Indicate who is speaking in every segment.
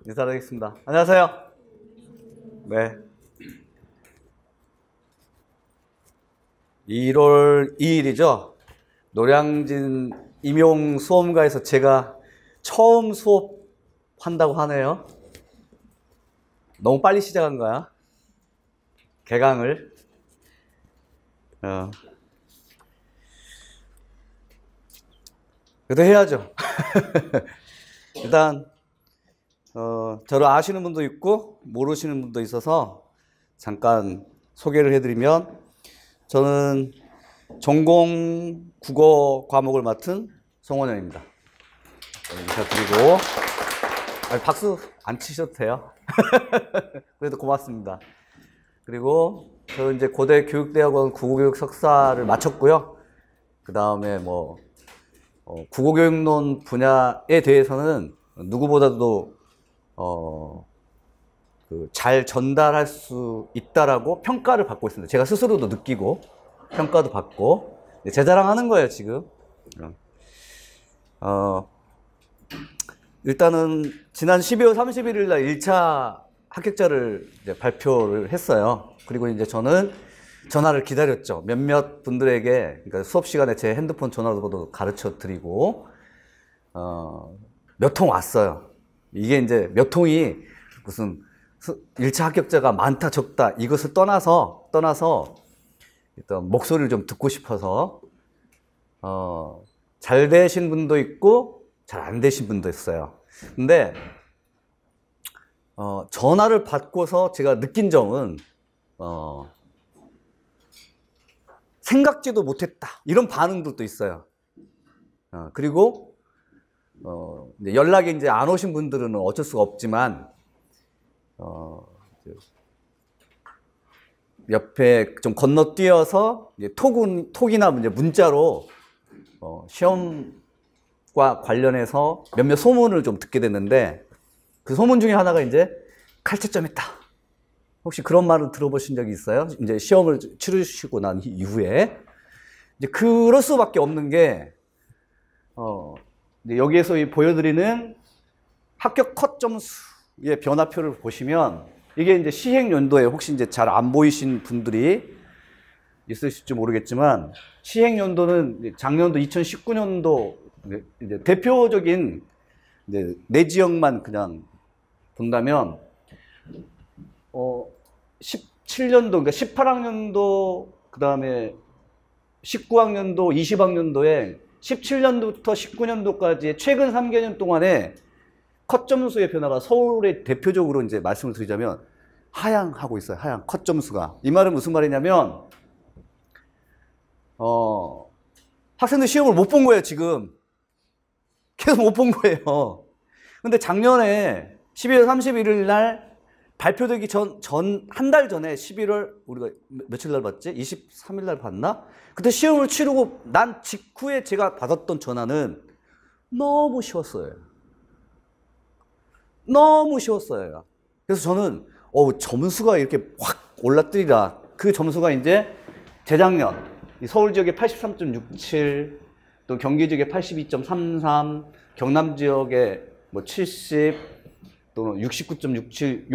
Speaker 1: 인사드리겠습니다. 안녕하세요. 네. 1월 2일이죠. 노량진 임용 수험가에서 제가 처음 수업한다고 하네요. 너무 빨리 시작한 거야. 개강을. 그래도 해야죠. 일단 저를 아시는 분도 있고 모르시는 분도 있어서 잠깐 소개를 해드리면, 저는 전공 국어 과목을 맡은 송원영입니다. 인사드리고, 박수 안 치셔도 돼요. 그래도 고맙습니다. 그리고 저 이제 고대 교육대학원 국어교육 석사를 마쳤고요. 그 다음에 국어교육론 분야에 대해서는 누구보다도 잘 전달할 수 있다라고 평가를 받고 있습니다. 제가 스스로도 느끼고 평가도 받고, 제 자랑하는 거예요 지금. 일단은 지난 12월 31일 날 1차 합격자를 이제 발표를 했어요. 그리고 이제 저는 전화를 기다렸죠. 몇몇 분들에게, 그러니까 수업 시간에 제 핸드폰 전화로도 가르쳐 드리고, 몇 통 왔어요. 이게 이제 몇 통이 무슨 1차 합격자가 많다 적다 이것을 떠나서 일단 목소리를 좀 듣고 싶어서, 잘 되신 분도 있고 잘 안 되신 분도 있어요. 근데 전화를 받고서 제가 느낀 점은 생각지도 못했다 이런 반응들도 있어요. 그리고 이제 연락이 이제 안 오신 분들은 어쩔 수가 없지만, 옆에 좀 건너뛰어서 이제 톡이나 이제 문자로 시험과 관련해서 몇몇 소문을 좀 듣게 됐는데, 그 소문 중에 하나가 이제 칼채점했다. 혹시 그런 말을 들어보신 적이 있어요? 이제 시험을 치르시고 난 이후에 이제 그럴 수밖에 없는 게, 여기에서 보여드리는 합격 컷 점수의 변화표를 보시면, 이게 이제 시행 연도에 혹시 이제 잘 안 보이신 분들이 있으실지 모르겠지만, 시행 연도는 작년도 2019년도 이제 대표적인 이제 네 지역만 그냥 본다면, 17년도, 그러니까 18학년도, 그 다음에 19학년도, 20학년도에 17년도부터 19년도까지의 최근 3개년 동안에 컷 점수의 변화가 서울에 대표적으로 이제 말씀을 드리자면 하향하고 있어요. 하향, 컷 점수가. 이 말은 무슨 말이냐면, 학생들 시험을 못 본 거예요, 지금. 계속 못 본 거예요. 근데 작년에 12월 31일 날 발표되기 한 달 전에 11월, 우리가 며칠 날 봤지? 23일 날 봤나? 그때 시험을 치르고 난 직후에 제가 받았던 전화는 너무 쉬웠어요. 너무 쉬웠어요. 그래서 저는, 점수가 이렇게 확 올라뜨리라. 그 점수가 이제 재작년, 서울 지역에 83.67, 또 경기 지역에 82.33, 경남 지역에 70, 또는 69.67,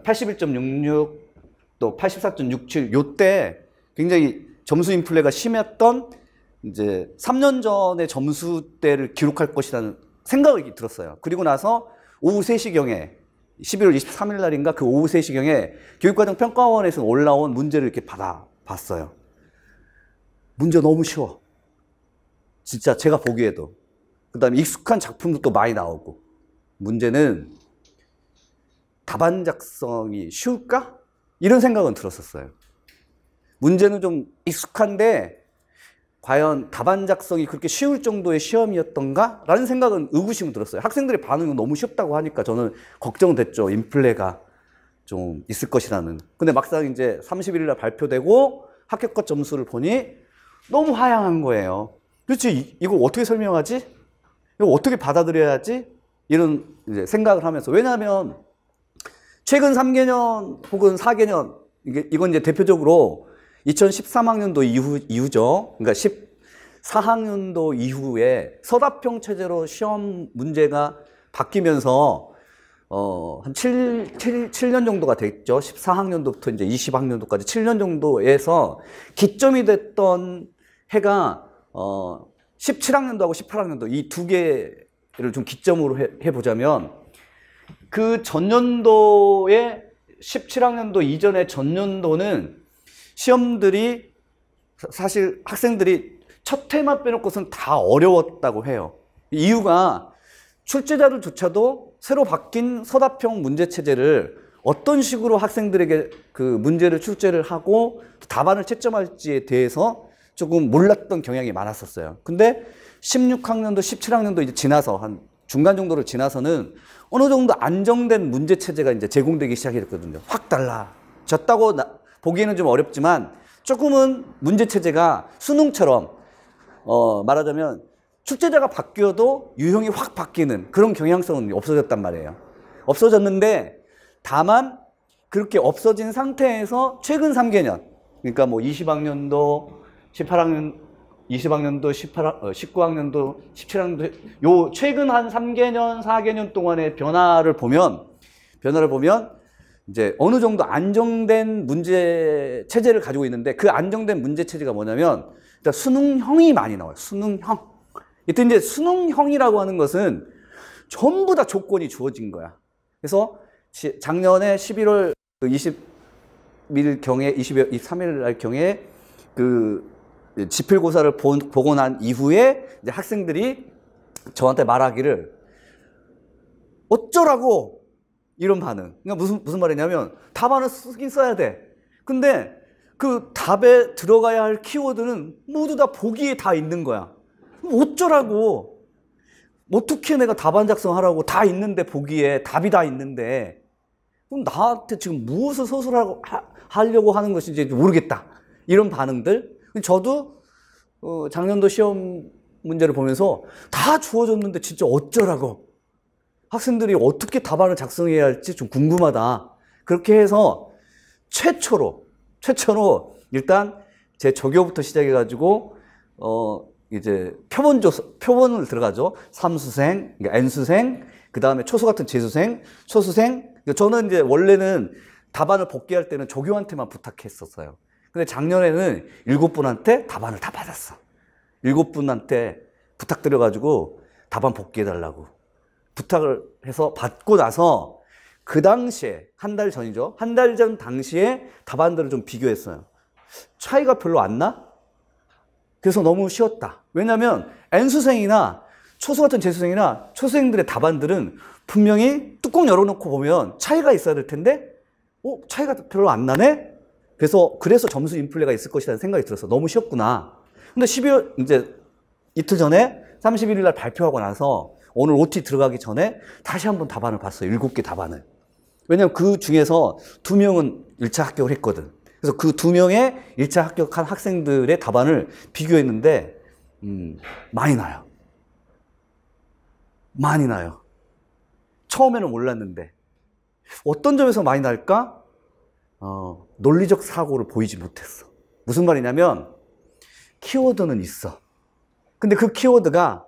Speaker 1: 81.66, 또 84.67, 요때 굉장히 점수 인플레가 심했던 이제 3년 전의 점수대를 기록할 것이라는 생각이 들었어요. 그리고 나서 오후 3시경에, 11월 23일 날인가 그 오후 3시경에 교육과정평가원에서 올라온 문제를 이렇게 받아봤어요. 문제 너무 쉬워. 진짜 제가 보기에도. 그 다음에 익숙한 작품도 또 많이 나오고. 문제는 답안 작성이 쉬울까? 이런 생각은 들었었어요. 문제는 좀 익숙한데 과연 답안 작성이 그렇게 쉬울 정도의 시험이었던가? 라는 생각은 의구심은 들었어요. 학생들의 반응은 너무 쉽다고 하니까 저는 걱정됐죠. 인플레가 좀 있을 것이라는. 근데 막상 이제 31일 날 발표되고 합격과 점수를 보니 너무 하향한 거예요. 그렇지, 이거 어떻게 설명하지? 이거 어떻게 받아들여야지? 이런 이제 생각을 하면서. 왜냐하면 최근 3개년 혹은 4개년, 이건 이제 대표적으로 2013학년도 이후죠. 그러니까 14학년도 이후에 서답형 체제로 시험 문제가 바뀌면서 한 7년 정도가 됐죠. 14학년도부터 이제 20학년도까지 7년 정도에서 기점이 됐던 해가 17학년도하고 18학년도 이 두 개를 좀 기점으로 해보자면 그 전년도에 17학년도 이전의 전년도는 시험들이 사실 학생들이 첫 해만 빼놓고선 다 어려웠다고 해요. 이유가 출제자들조차도 새로 바뀐 서답형 문제체제를 어떤 식으로 학생들에게 그 문제를 출제를 하고 답안을 채점할지에 대해서 조금 몰랐던 경향이 많았었어요. 근데 16학년도, 17학년도 이제 지나서 한 중간 정도를 지나서는 어느 정도 안정된 문제체제가 이제 제공되기 시작했거든요. 확 달라졌다고 보기에는 좀 어렵지만 조금은 문제체제가 수능처럼 말하자면 출제자가 바뀌어도 유형이 확 바뀌는 그런 경향성은 없어졌단 말이에요. 없어졌는데 다만 그렇게 없어진 상태에서 최근 3개년 그러니까 뭐 20학년도, 18학년, 20학년도, 19학년도, 17학년도 요 최근 한 3개년, 4개년 동안의 변화를 보면 이제 어느 정도 안정된 문제 체제를 가지고 있는데 그 안정된 문제 체제가 뭐냐면 일단 수능형이 많이 나와요. 수능형. 이때 이제 수능형이라고 하는 것은 전부 다 조건이 주어진 거야. 그래서 작년에 11월 20일 경에 23일 날 경에 그 지필고사를 보고 난 이후에 이제 학생들이 저한테 말하기를 어쩌라고 이런 반응. 그러니까 무슨 말이냐면 답안을 쓰긴 써야 돼. 근데 그 답에 들어가야 할 키워드는 모두 다 보기에 다 있는 거야. 어쩌라고. 어떻게 내가 답안 작성하라고 다 있는데 보기에 답이 다 있는데 그럼 나한테 지금 무엇을 서술하려고 하는 것인지 모르겠다. 이런 반응들. 저도 작년도 시험 문제를 보면서 다 주어졌는데 진짜 어쩌라고. 학생들이 어떻게 답안을 작성해야 할지 좀 궁금하다. 그렇게 해서 최초로 일단 제 조교부터 시작해가지고 이제 표본을 들어가죠. 삼수생, 그러니까 N수생, 그 다음에 초수 같은 재수생, 초수생. 저는 이제 원래는 답안을 복귀할 때는 조교한테만 부탁했었어요. 근데 작년에는 7분한테 답안을 다 받았어. 7분한테 부탁드려가지고 답안 복귀해달라고 부탁을 해서 받고 나서 그 당시에 한 달 전이죠. 한 달 전 당시에 답안들을 좀 비교했어요. 차이가 별로 안 나? 그래서 너무 쉬웠다. 왜냐하면 N수생이나 초수 같은 재수생이나 초수생들의 답안들은 분명히 뚜껑 열어놓고 보면 차이가 있어야 될 텐데 차이가 별로 안 나네? 그래서 점수 인플레가 있을 것이라는 생각이 들었어. 너무 쉬웠구나. 근데 12월 이제 이틀 전에 31일 날 발표하고 나서 오늘 OT 들어가기 전에 다시 한번 답안을 봤어요. 7개 답안을. 왜냐면 그 중에서 2명은 1차 합격을 했거든. 그래서 그 2명의 1차 합격한 학생들의 답안을 비교했는데 많이 나요. 많이 나요. 처음에는 몰랐는데 어떤 점에서 많이 날까? 논리적 사고를 보이지 못했어. 무슨 말이냐면 키워드는 있어. 근데 그 키워드가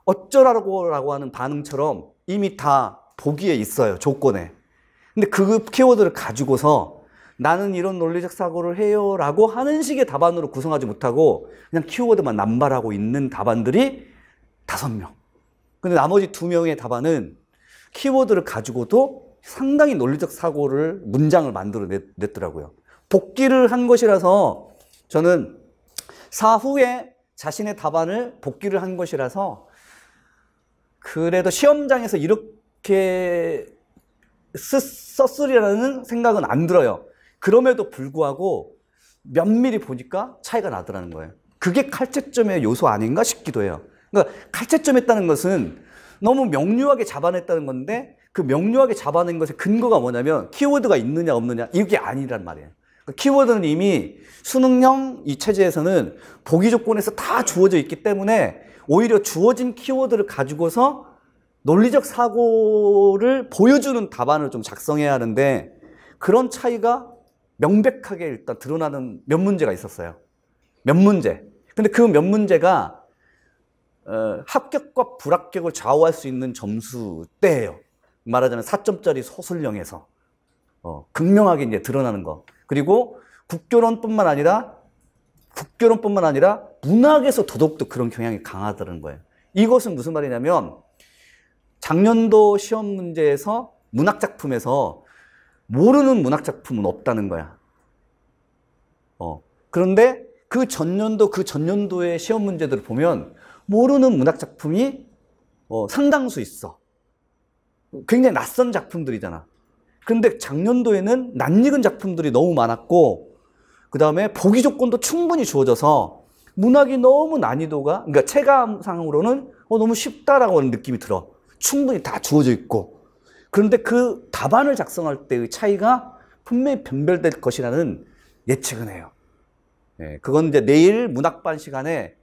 Speaker 1: 어쩌라고 하는 반응처럼 이미 다 보기에 있어요. 조건에. 근데 그 키워드를 가지고서 나는 이런 논리적 사고를 해요 라고 하는 식의 답안으로 구성하지 못하고 그냥 키워드만 남발하고 있는 답안들이 5명. 근데 나머지 2명의 답안은 키워드를 가지고도 상당히 논리적 사고를 문장을 만들어 냈더라고요. 복기를 한 것이라서 저는 사후에 자신의 답안을 복기를 한 것이라서 그래도 시험장에서 이렇게 썼으리라는 생각은 안 들어요. 그럼에도 불구하고 면밀히 보니까 차이가 나더라는 거예요. 그게 칼채점의 요소 아닌가 싶기도 해요. 그러니까 칼채점했다는 것은 너무 명료하게 잡아냈다는 건데 그 명료하게 잡아낸 것의 근거가 뭐냐면 키워드가 있느냐 없느냐 이게 아니란 말이에요. 그러니까 키워드는 이미 수능형 이 체제에서는 보기 조건에서 다 주어져 있기 때문에 오히려 주어진 키워드를 가지고서 논리적 사고를 보여주는 답안을 좀 작성해야 하는데 그런 차이가 명백하게 일단 드러나는 몇 문제가 있었어요. 몇 문제. 근데 그 몇 문제가 합격과 불합격을 좌우할 수 있는 점수대예요. 말하자면 4점짜리 소설령에서 극명하게 이제 드러나는 거. 그리고 국교론뿐만 아니라 문학에서 더더욱더 그런 경향이 강하다는 거예요. 이것은 무슨 말이냐면 작년도 시험 문제에서 문학작품에서 모르는 문학작품은 없다는 거야. 그런데 그 전년도의 시험 문제들을 보면 모르는 문학작품이 상당수 있어. 굉장히 낯선 작품들이잖아. 그런데 작년도에는 낯익은 작품들이 너무 많았고, 그 다음에 보기 조건도 충분히 주어져서 문학이 너무 난이도가, 그러니까 체감상으로는 너무 쉽다라고 하는 느낌이 들어. 충분히 다 주어져 있고. 그런데 그 답안을 작성할 때의 차이가 분명히 변별될 것이라는 예측은 해요. 예, 그건 이제 내일 문학반 시간에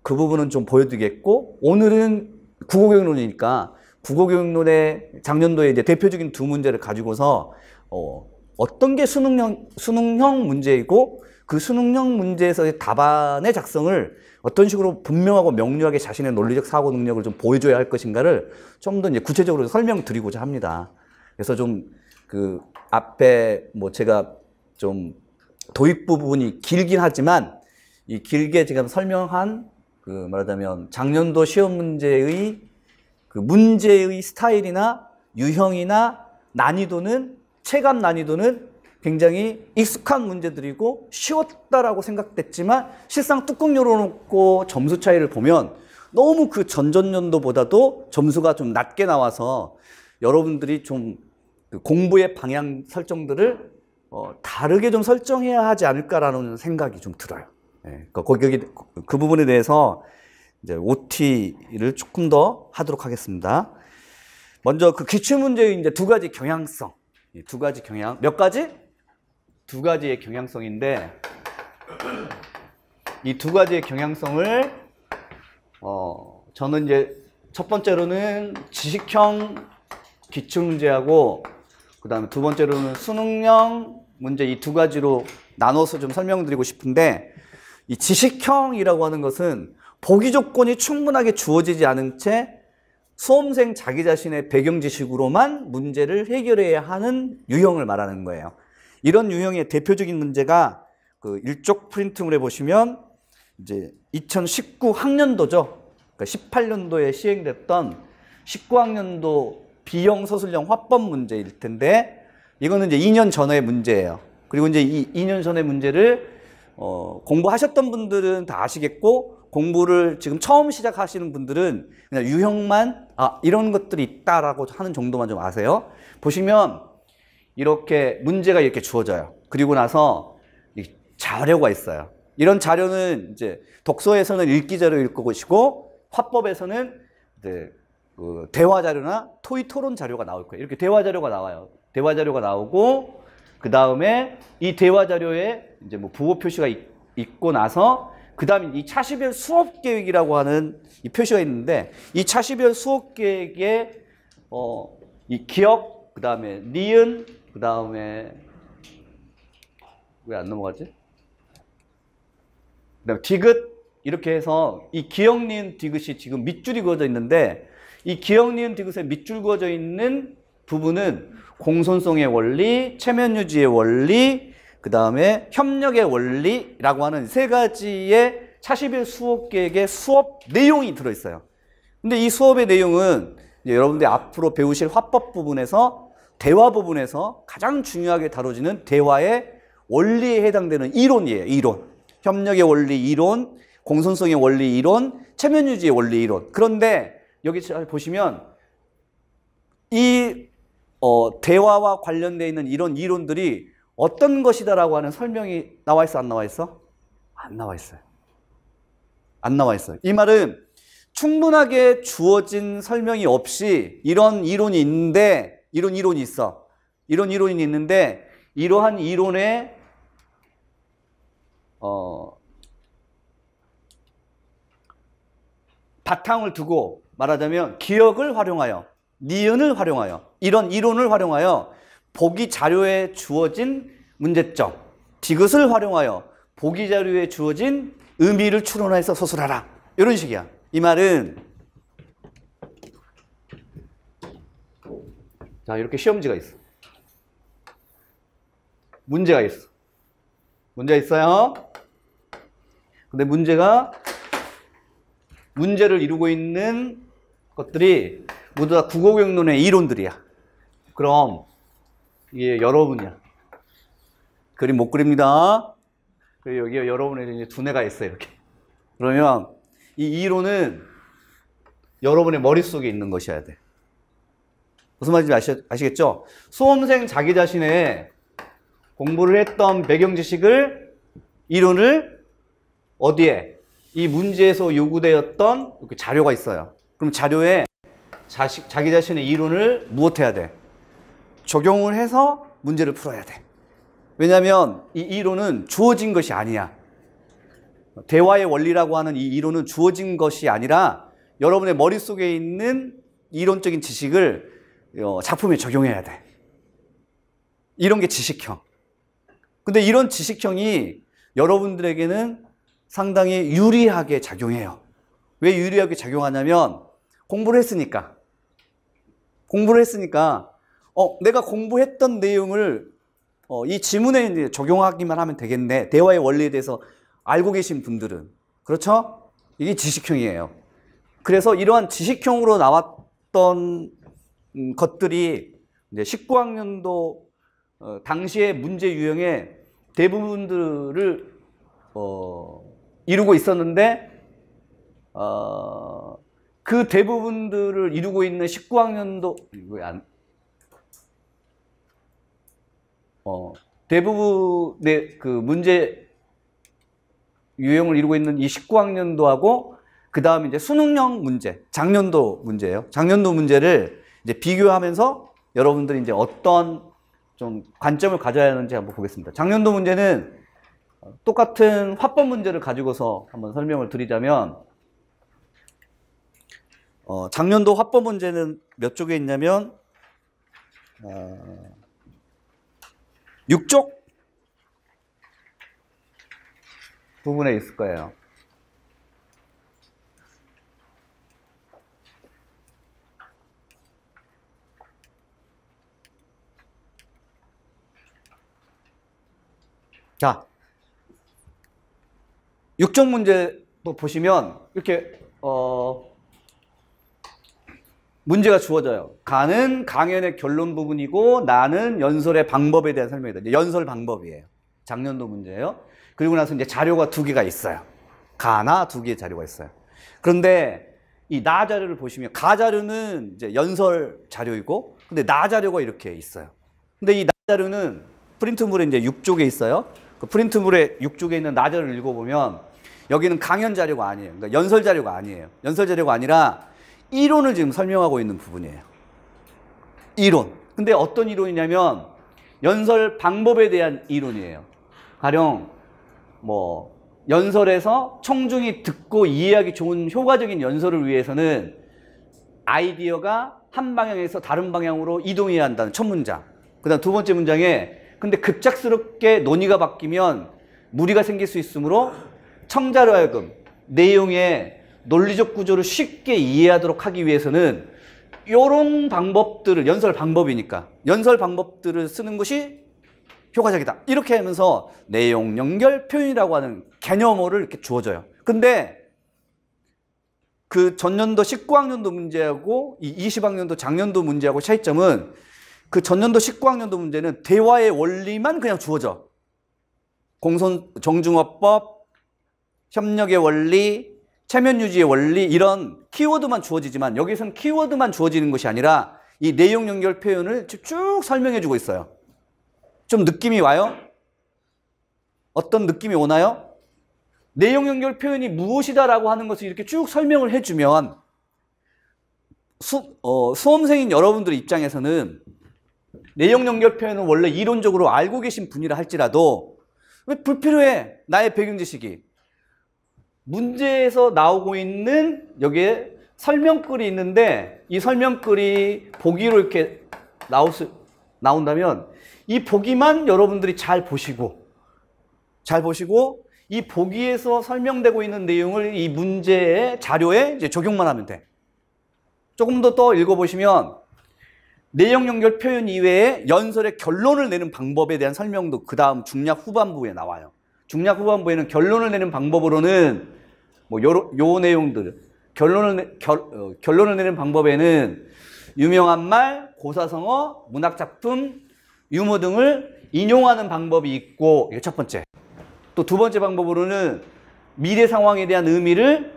Speaker 1: 그 부분은 좀 보여드리겠고, 오늘은 국어교육론이니까 국어교육론의 작년도에 이제 대표적인 두 문제를 가지고서 어떤 게 수능형 문제이고 그 수능형 문제에서의 답안의 작성을 어떤 식으로 분명하고 명료하게 자신의 논리적 사고 능력을 좀 보여줘야 할 것인가를 좀 더 이제 구체적으로 설명드리고자 합니다. 그래서 좀 그 앞에 뭐 제가 좀 도입 부분이 길긴 하지만 이 길게 지금 설명한 그 말하자면 작년도 시험 문제의 그 문제의 스타일이나 유형이나 난이도는 체감 난이도는 굉장히 익숙한 문제들이고 쉬웠다라고 생각됐지만 실상 뚜껑 열어놓고 점수 차이를 보면 너무 그 전전년도보다도 점수가 좀 낮게 나와서 여러분들이 좀 공부의 방향 설정들을 다르게 좀 설정해야 하지 않을까라는 생각이 좀 들어요. 예, 거기 그 부분에 대해서 이제 OT를 조금 더 하도록 하겠습니다. 먼저 그 기출문제의 이제 두 가지 경향성, 두 가지 경향, 몇 가지? 두 가지의 경향성인데 이 두 가지의 경향성을 저는 이제 첫 번째로는 지식형 기출문제하고 그 다음에 두 번째로는 수능형 문제 이 두 가지로 나눠서 좀 설명드리고 싶은데 이 지식형이라고 하는 것은 보기 조건이 충분하게 주어지지 않은 채 수험생 자기 자신의 배경 지식으로만 문제를 해결해야 하는 유형을 말하는 거예요. 이런 유형의 대표적인 문제가 그 일족 프린트물에 보시면 이제 2019 학년도죠. 그러니까 18년도에 시행됐던 19학년도 B형 서술형 화법 문제일 텐데 이거는 이제 2년 전의 문제예요. 그리고 이제 이 2년 전의 문제를 공부하셨던 분들은 다 아시겠고 공부를 지금 처음 시작하시는 분들은 그냥 유형만 이런 것들이 있다라고 하는 정도만 좀 아세요. 보시면 이렇게 문제가 이렇게 주어져요. 그리고 나서 자료가 있어요. 이런 자료는 이제 독서에서는 읽기 자료 읽고 계시고 화법에서는 이제 그 대화 자료나 토의 토론 자료가 나올 거예요. 이렇게 대화 자료가 나와요. 대화 자료가 나오고 그 다음에 이 대화 자료에 이제 뭐 부호 표시가 있고 나서 그 다음에 이 차시별 수업 계획이라고 하는 이 표시가 있는데 이 차시별 수업 계획에 이 기억, 그 다음에 니은, 그 다음에 왜 안 넘어가지? 그 다음에 디귿 이렇게 해서 이 기억, 니은, 디귿이 지금 밑줄이 그어져 있는데 이 기억, 니은, 디귿에 밑줄 그어져 있는 부분은 공손성의 원리, 체면 유지의 원리, 그 다음에 협력의 원리라고 하는 세 가지의 차시별 수업 계획의 수업 내용이 들어있어요. 근데 이 수업의 내용은 이제 여러분들이 앞으로 배우실 화법 부분에서 대화 부분에서 가장 중요하게 다뤄지는 대화의 원리에 해당되는 이론이에요. 이론. 협력의 원리 이론, 공손성의 원리 이론, 체면 유지의 원리 이론. 그런데 여기 잘 보시면 이 대화와 관련되어 있는 이런 이론들이 어떤 것이다라고 하는 설명이 나와 있어, 안 나와 있어? 안 나와 있어요. 안 나와 있어요. 이 말은 충분하게 주어진 설명이 없이 이런 이론이 있는데, 이런 이론이 있어. 이런 이론이 있는데, 이러한 이론에, 바탕을 두고 말하자면 기억을 활용하여, 니은을 활용하여, 이런 이론을 활용하여 보기 자료에 주어진 문제점, 디귿을 활용하여 보기 자료에 주어진 의미를 추론해서 서술하라. 이런 식이야. 이 말은 자, 이렇게 시험지가 있어. 문제가 있어. 문제가 있어요. 근데 문제를 이루고 있는 것들이 모두 다 국어교육론의 이론들이야. 그럼 이게 여러분이야. 그림 못 그립니다. 그리고 여기에 여러분의 이제 두뇌가 있어요. 이렇게. 그러면 이 이론은 여러분의 머릿속에 있는 것이어야 돼. 무슨 말인지 아시겠죠? 수험생 자기 자신의 공부를 했던 배경 지식을, 이론을 어디에? 이 문제에서 요구되었던 이렇게 자료가 있어요. 그럼 자료에 자기 자신의 이론을 무엇해야 돼? 적용을 해서 문제를 풀어야 돼. 왜냐하면 이 이론은 주어진 것이 아니야. 대화의 원리라고 하는 이 이론은 주어진 것이 아니라 여러분의 머릿속에 있는 이론적인 지식을 작품에 적용해야 돼. 이런 게 지식형. 근데 이런 지식형이 여러분들에게는 상당히 유리하게 작용해요. 왜 유리하게 작용하냐면 공부를 했으니까. 내가 공부했던 내용을 이 지문에 이제 적용하기만 하면 되겠네. 대화의 원리에 대해서 알고 계신 분들은. 그렇죠? 이게 지식형이에요. 그래서 이러한 지식형으로 나왔던 것들이 이제 19학년도 당시의 문제 유형의 대부분들을 이루고 있었는데 그 대부분들을 이루고 있는 19학년도 대부분의 그 문제 유형을 이루고 있는 이 19학년도하고 그 다음에 이제 수능형 문제, 작년도 문제예요. 작년도 문제를 이제 비교하면서 여러분들이 이제 어떤 좀 관점을 가져야 하는지 한번 보겠습니다. 작년도 문제는 똑같은 화법 문제를 가지고서 한번 설명을 드리자면, 작년도 화법 문제는 몇 쪽에 있냐면 6쪽 부분에 있을 거예요. 자, 6쪽 문제 보시면 이렇게 문제가 주어져요. 가는 강연의 결론 부분이고 나는 연설의 방법에 대한 설명이다. 이제 연설 방법이에요. 작년도 문제예요. 그리고 나서 이제 자료가 2개가 있어요. 가나 2개의 자료가 있어요. 그런데 이 나 자료를 보시면 가 자료는 이제 연설 자료이고, 근데 나 자료가 이렇게 있어요. 근데 이 나 자료는 프린트물에 이제 6쪽에 있어요. 그 프린트물에 6쪽에 있는 나 자료를 읽어보면 여기는 강연 자료가 아니에요. 그러니까 연설 자료가 아니에요. 연설 자료가 아니라 이론을 지금 설명하고 있는 부분이에요. 이론. 근데 어떤 이론이냐면 연설 방법에 대한 이론이에요. 가령 연설에서 청중이 듣고 이해하기 좋은 효과적인 연설을 위해서는 아이디어가 한 방향에서 다른 방향으로 이동해야 한다는 첫 문장. 그 다음 2번째 문장에 근데 급작스럽게 논의가 바뀌면 무리가 생길 수 있으므로 청자로 하여금 내용의 논리적 구조를 쉽게 이해하도록 하기 위해서는 이런 방법들을, 연설 방법이니까 연설 방법들을 쓰는 것이 효과적이다. 이렇게 하면서 내용 연결 표현이라고 하는 개념어를 이렇게 주어져요. 근데 그 전년도 19학년도 문제하고 이 20학년도 작년도 문제하고 차이점은 그 전년도 19학년도 문제는 대화의 원리만 그냥 주어져. 정중어법, 협력의 원리, 체면 유지의 원리, 이런 키워드만 주어지지만 여기서는 키워드만 주어지는 것이 아니라 이 내용 연결 표현을 쭉 설명해 주고 있어요. 좀 느낌이 와요? 어떤 느낌이 오나요? 내용 연결 표현이 무엇이다라고 하는 것을 이렇게 쭉 설명을 해주면 수험생인 여러분들 입장에서는 내용 연결 표현은 원래 이론적으로 알고 계신 분이라 할지라도 왜 불필요해? 나의 배경 지식이. 문제에서 나오고 있는 여기에 설명글이 있는데 이 설명글이 보기로 이렇게 나온다면 이 보기만 여러분들이 잘 보시고 이 보기에서 설명되고 있는 내용을 이 문제의 자료에 이제 적용만 하면 돼. 조금 더 읽어보시면 내용 연결 표현 이외에 연설의 결론을 내는 방법에 대한 설명도 그 다음 중략 후반부에 나와요. 중략 후반부에는 결론을 내는 방법으로는 뭐 요 내용들, 결론을 내는 방법에는 유명한 말, 고사성어, 문학작품, 유머 등을 인용하는 방법이 있고, 이게 첫 번째. 또 두 번째 방법으로는 미래 상황에 대한 의미를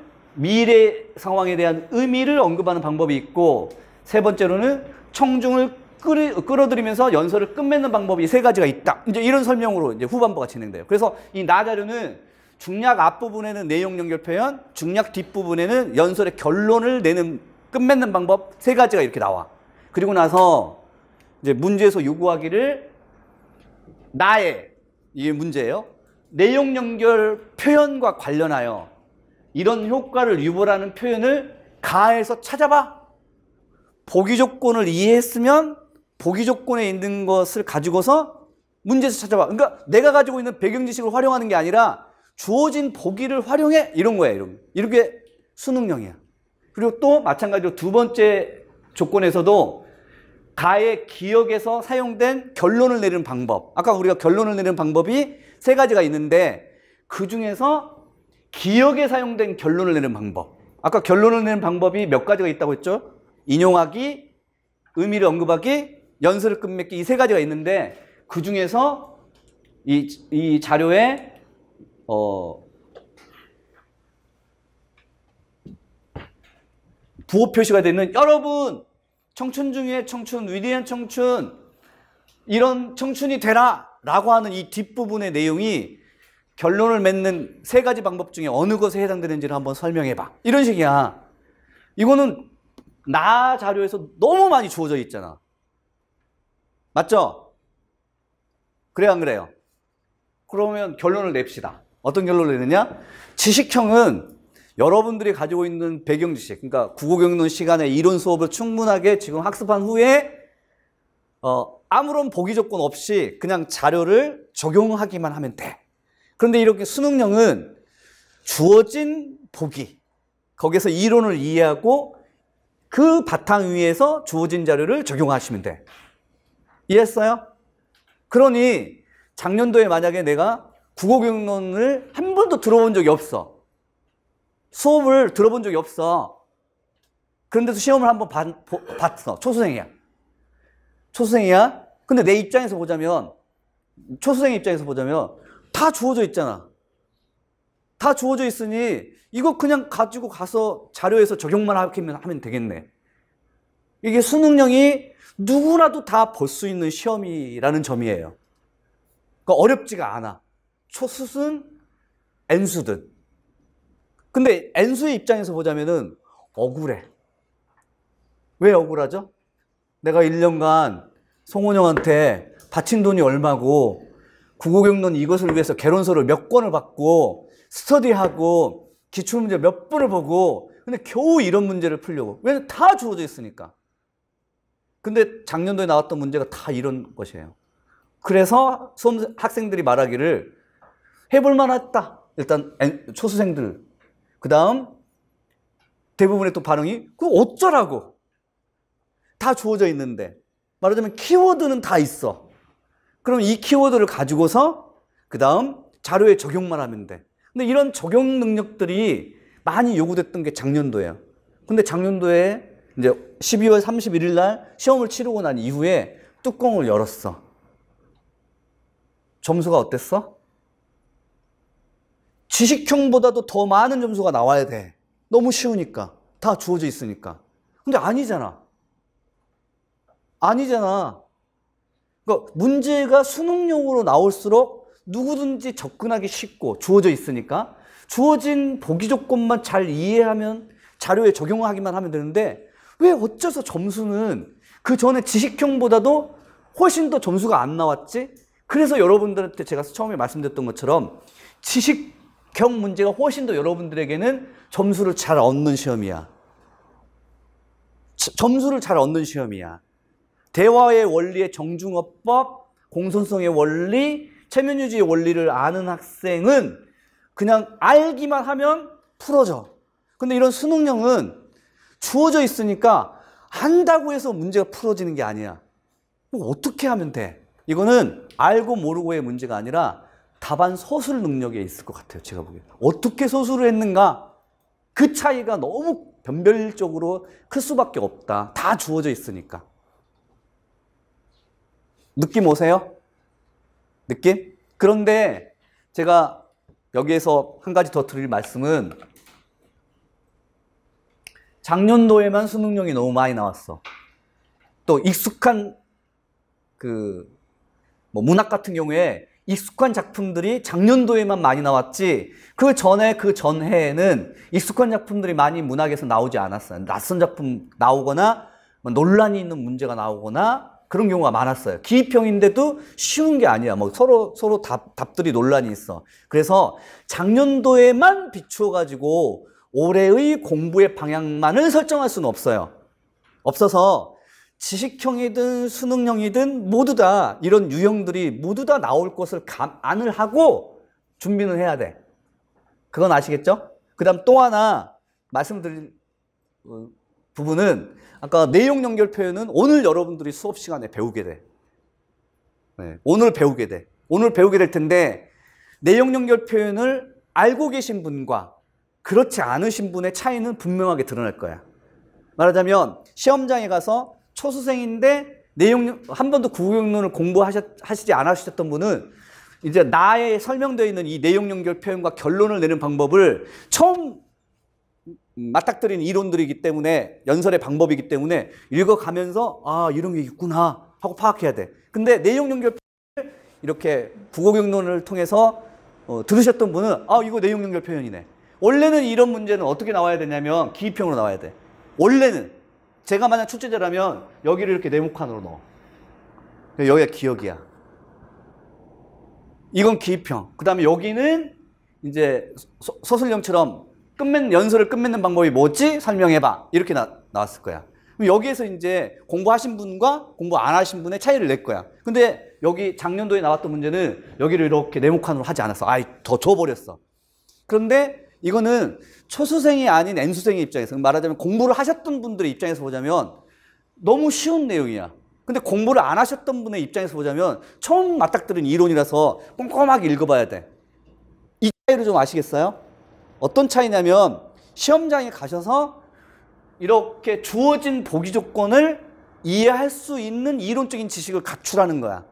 Speaker 1: 언급하는 방법이 있고, 세 번째로는 청중을 끌어들이면서 연설을 끝맺는 방법이 세 가지가 있다. 이제 이런 설명으로 이제 후반부가 진행돼요. 그래서 이 나 자료는 중략 앞부분에는 내용 연결 표현, 중략 뒷부분에는 연설의 결론을 끝맺는 방법 세 가지가 이렇게 나와. 그리고 나서 이제 문제에서 요구하기를 이게 문제예요. 내용 연결 표현과 관련하여 이런 효과를 유발하는 표현을 가에서 찾아봐. 보기 조건을 이해했으면 보기 조건에 있는 것을 가지고서 문제에서 찾아봐. 그러니까 내가 가지고 있는 배경 지식을 활용하는 게 아니라 주어진 보기를 활용해. 이런 거야. 이렇게 수능형이야. 그리고 또 마찬가지로 두 번째 조건에서도 가의 기억에서 사용된 결론을 내리는 방법. 아까 우리가 결론을 내리는 방법이 세 가지가 있는데 그 중에서 기억에 사용된 결론을 내리는 방법. 아까 결론을 내는 방법이 몇 가지가 있다고 했죠? 인용하기, 의미를 언급하기, 연설을 끝맺기 이 세 가지가 있는데 그 중에서 이 자료에 부호 표시가 되는 여러분 청춘 중에 청춘, 위대한 청춘 이런 청춘이 되라 라고 하는 이 뒷부분의 내용이 결론을 맺는 세 가지 방법 중에 어느 것에 해당되는지를 한번 설명해 봐. 이런 식이야. 이거는 나 자료에서 너무 많이 주어져 있잖아. 맞죠? 그래요, 안 그래요? 그러면 결론을 냅시다. 어떤 결론을 내느냐? 지식형은 여러분들이 가지고 있는 배경 지식, 그러니까 국어경론 시간에 이론 수업을 충분하게 지금 학습한 후에 아무런 보기 조건 없이 그냥 자료를 적용하기만 하면 돼. 그런데 이렇게 수능형은 주어진 보기, 거기서 이론을 이해하고 그 바탕 위에서 주어진 자료를 적용하시면 돼. 이해했어요? 그러니 작년도에 만약에 내가 국어경론을 한 번도 들어본 적이 없어. 수업을 들어본 적이 없어. 그런데도 시험을 한번 봤어. 초수생이야. 초수생이야. 근데 내 입장에서 보자면, 초수생 입장에서 보자면 다 주어져 있잖아. 다 주어져 있으니 이거 그냥 가지고 가서 자료에서 적용만 하면 되겠네. 이게 수능형이 누구라도 다 볼 수 있는 시험이라는 점이에요. 그러니까 어렵지가 않아. 초수든 N수든. 근데 N수의 입장에서 보자면은 억울해. 왜 억울하죠? 내가 1년간 송원영한테 바친 돈이 얼마고 국어경론 이것을 위해서 개론서를 몇 권을 받고 스터디하고 기출문제 몇 번을 보고 근데 겨우 이런 문제를 풀려고. 왜냐면 다 주어져 있으니까. 근데 작년도에 나왔던 문제가 다 이런 것이에요. 그래서 수험 학생들이 말하기를 해볼 만했다. 일단 초수생들. 그 다음 대부분의 또 반응이 그거 어쩌라고. 다 주어져 있는데. 말하자면 키워드는 다 있어. 그럼 이 키워드를 가지고서 그 다음 자료에 적용만 하면 돼. 근데 이런 적용 능력들이 많이 요구됐던 게 작년도예요. 근데 작년도에 이제 12월 31일 날 시험을 치르고 난 이후에 뚜껑을 열었어. 점수가 어땠어? 지식형보다도 더 많은 점수가 나와야 돼. 너무 쉬우니까. 다 주어져 있으니까. 근데 아니잖아. 아니잖아. 그러니까 문제가 수능용으로 나올수록 누구든지 접근하기 쉽고 주어져 있으니까 주어진 보기 조건만 잘 이해하면 자료에 적용하기만 하면 되는데 왜 어째서 점수는 그 전에 지식형보다도 훨씬 더 점수가 안 나왔지? 그래서 여러분들한테 제가 처음에 말씀드렸던 것처럼 지식형 문제가 훨씬 더 여러분들에게는 점수를 잘 얻는 시험이야. 점수를 잘 얻는 시험이야. 대화의 원리의 정중어법, 공손성의 원리, 체면유지의 원리를 아는 학생은 그냥 알기만 하면 풀어져. 근데 이런 수능형은 주어져 있으니까 안다고 해서 문제가 풀어지는 게 아니야. 어떻게 하면 돼? 이거는 알고 모르고의 문제가 아니라 답안 서술 능력에 있을 것 같아요. 제가 보기엔. 어떻게 서술을 했는가? 그 차이가 너무 변별적으로 클 수밖에 없다. 다 주어져 있으니까. 느낌 오세요? 느낌? 그런데 제가 여기에서 한 가지 더 드릴 말씀은 작년도에만 수능령이 너무 많이 나왔어. 또 익숙한 문학 같은 경우에 익숙한 작품들이 작년도에만 많이 나왔지 그 전에 그 전해에는 익숙한 작품들이 많이 문학에서 나오지 않았어요. 낯선 작품 나오거나 논란이 있는 문제가 나오거나 그런 경우가 많았어요. 기입형인데도 쉬운 게 아니야. 서로 답들이 논란이 있어. 그래서 작년도에만 비추어가지고 올해의 공부의 방향만을 설정할 수는 없어요. 없어서 지식형이든 수능형이든 모두 다 이런 유형들이 모두 다 나올 것을 감안을 하고 준비는 해야 돼. 그건 아시겠죠? 그 다음 또 하나 말씀드릴 부분은 아까 내용 연결 표현은 오늘 여러분들이 수업 시간에 배우게 돼. 네, 오늘 배우게 돼. 오늘 배우게 될 텐데 내용 연결 표현을 알고 계신 분과 그렇지 않으신 분의 차이는 분명하게 드러날 거야. 말하자면 시험장에 가서 초수생인데 한 번도 국어영론을 공부하시지 않으셨던 분은 이제 나에 설명되어 있는 이 내용 연결 표현과 결론을 내는 방법을 처음 맞닥뜨리는 이론들이기 때문에 연설의 방법이기 때문에 읽어가면서 아 이런 게 있구나 하고 파악해야 돼. 근데 내용 연결 표현을 이렇게 국어영론을 통해서 들으셨던 분은 아 이거 내용 연결 표현이네. 원래는 이런 문제는 어떻게 나와야 되냐면 기입형으로 나와야 돼. 원래는 제가 만약 출제자라면 여기를 이렇게 네모칸으로 넣어. 여기가 기억이야. 이건 기입형. 그 다음에 여기는 이제 서술형처럼 연설을 끝맺는 방법이 뭐지? 설명해봐. 이렇게 나왔을 거야. 그럼 여기에서 이제 공부하신 분과 공부 안 하신 분의 차이를 낼 거야. 근데 여기 작년도에 나왔던 문제는 여기를 이렇게 네모칸으로 하지 않았어. 더 줘버렸어. 그런데 이거는 초수생이 아닌 N수생의 입장에서 말하자면 공부를 하셨던 분들의 입장에서 보자면 너무 쉬운 내용이야. 근데 공부를 안 하셨던 분의 입장에서 보자면 처음 맞닥뜨린 이론이라서 꼼꼼하게 읽어봐야 돼. 이 차이를 좀 아시겠어요? 어떤 차이냐면 시험장에 가셔서 이렇게 주어진 보기 조건을 이해할 수 있는 이론적인 지식을 갖추라는 거야.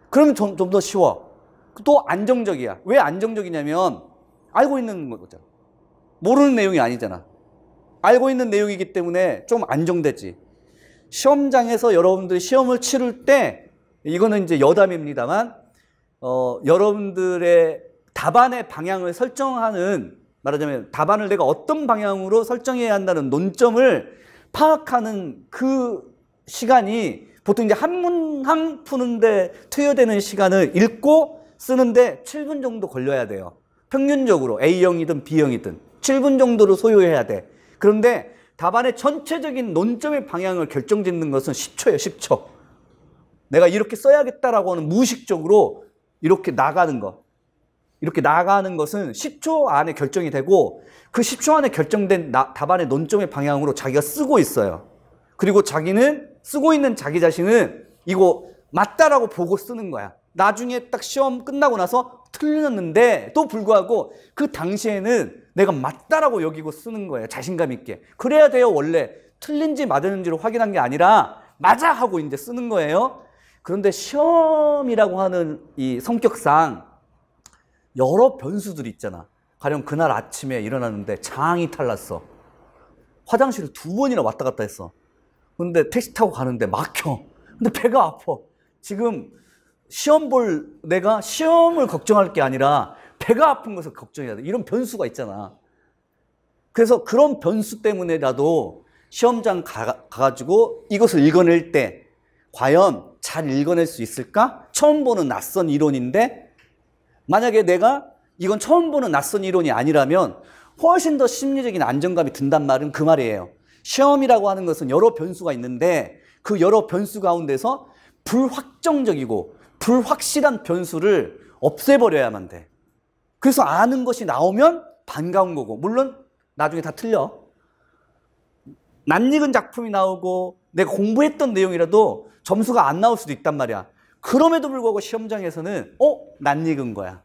Speaker 1: 그러면 좀 더 쉬워. 또 안정적이야. 왜 안정적이냐면 알고 있는 거잖아. 모르는 내용이 아니잖아. 알고 있는 내용이기 때문에 좀 안정되지. 시험장에서 여러분들이 시험을 치를 때 이거는 이제 여담입니다만 여러분들의 답안의 방향을 설정하는 말하자면 답안을 내가 어떤 방향으로 설정해야 한다는 논점을 파악하는 그 시간이 보통 이제 한 문항 푸는데 투여되는 시간을 읽고 쓰는데 7분 정도 걸려야 돼요. 평균적으로 A형이든 B형이든 7분 정도를 소요해야 돼. 그런데 답안의 전체적인 논점의 방향을 결정짓는 것은 10초예요. 10초. 내가 이렇게 써야겠다라고 하는 무의식적으로 이렇게 나가는 것. 이렇게 나가는 것은 10초 안에 결정이 되고 그 10초 안에 결정된 답안의 논점의 방향으로 자기가 쓰고 있어요. 그리고 자기는 쓰고 있는 자기 자신은 이거 맞다라고 보고 쓰는 거야. 나중에 딱 시험 끝나고 나서 틀렸는데 또 불구하고 그 당시에는 내가 맞다라고 여기고 쓰는 거예요. 자신감 있게. 그래야 돼요. 원래 틀린지 맞았는지를 확인한 게 아니라 맞아 하고 이제 쓰는 거예요. 그런데 시험이라고 하는 이 성격상 여러 변수들이 있잖아. 가령 그날 아침에 일어났는데 장이 탈났어. 화장실을 2번이나 왔다 갔다 했어. 근데 택시 타고 가는데 막혀. 근데 배가 아파. 지금 내가 시험을 걱정할 게 아니라 배가 아픈 것을 걱정해야 돼. 이런 변수가 있잖아. 그래서 그런 변수 때문에라도 시험장 가가지고 이것을 읽어낼 때 과연 잘 읽어낼 수 있을까? 처음 보는 낯선 이론인데 만약에 내가 이건 처음 보는 낯선 이론이 아니라면 훨씬 더 심리적인 안정감이 든단 말은 그 말이에요. 시험이라고 하는 것은 여러 변수가 있는데 그 여러 변수 가운데서 불확정적이고 불확실한 변수를 없애버려야만 돼. 그래서 아는 것이 나오면 반가운 거고 물론 나중에 다 틀려. 낯익은 작품이 나오고 내가 공부했던 내용이라도 점수가 안 나올 수도 있단 말이야. 그럼에도 불구하고 시험장에서는 낯익은 거야.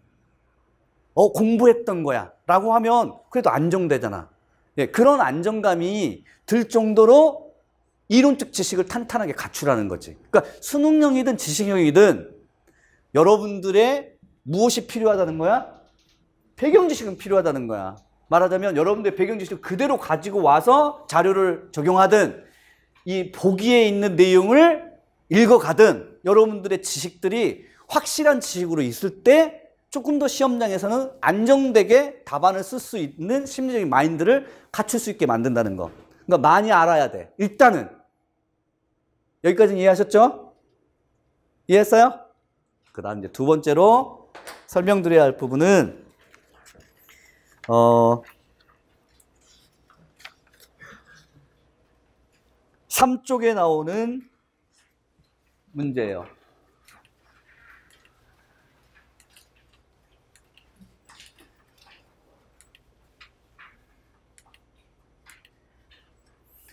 Speaker 1: 공부했던 거야. 라고 하면 그래도 안정되잖아. 예, 그런 안정감이 들 정도로 이론적 지식을 탄탄하게 갖추라는 거지. 그러니까 수능형이든 지식형이든 여러분들의 무엇이 필요하다는 거야? 배경 지식은 필요하다는 거야. 말하자면 여러분들의 배경 지식을 그대로 가지고 와서 자료를 적용하든 이 보기에 있는 내용을 읽어가든 여러분들의 지식들이 확실한 지식으로 있을 때 조금 더 시험장에서는 안정되게 답안을 쓸 수 있는 심리적인 마인드를 갖출 수 있게 만든다는 거. 그러니까 많이 알아야 돼. 일단은. 여기까지는 이해하셨죠? 이해했어요? 그 다음 이제 두 번째로 설명드려야 할 부분은 3쪽에 나오는 문제예요.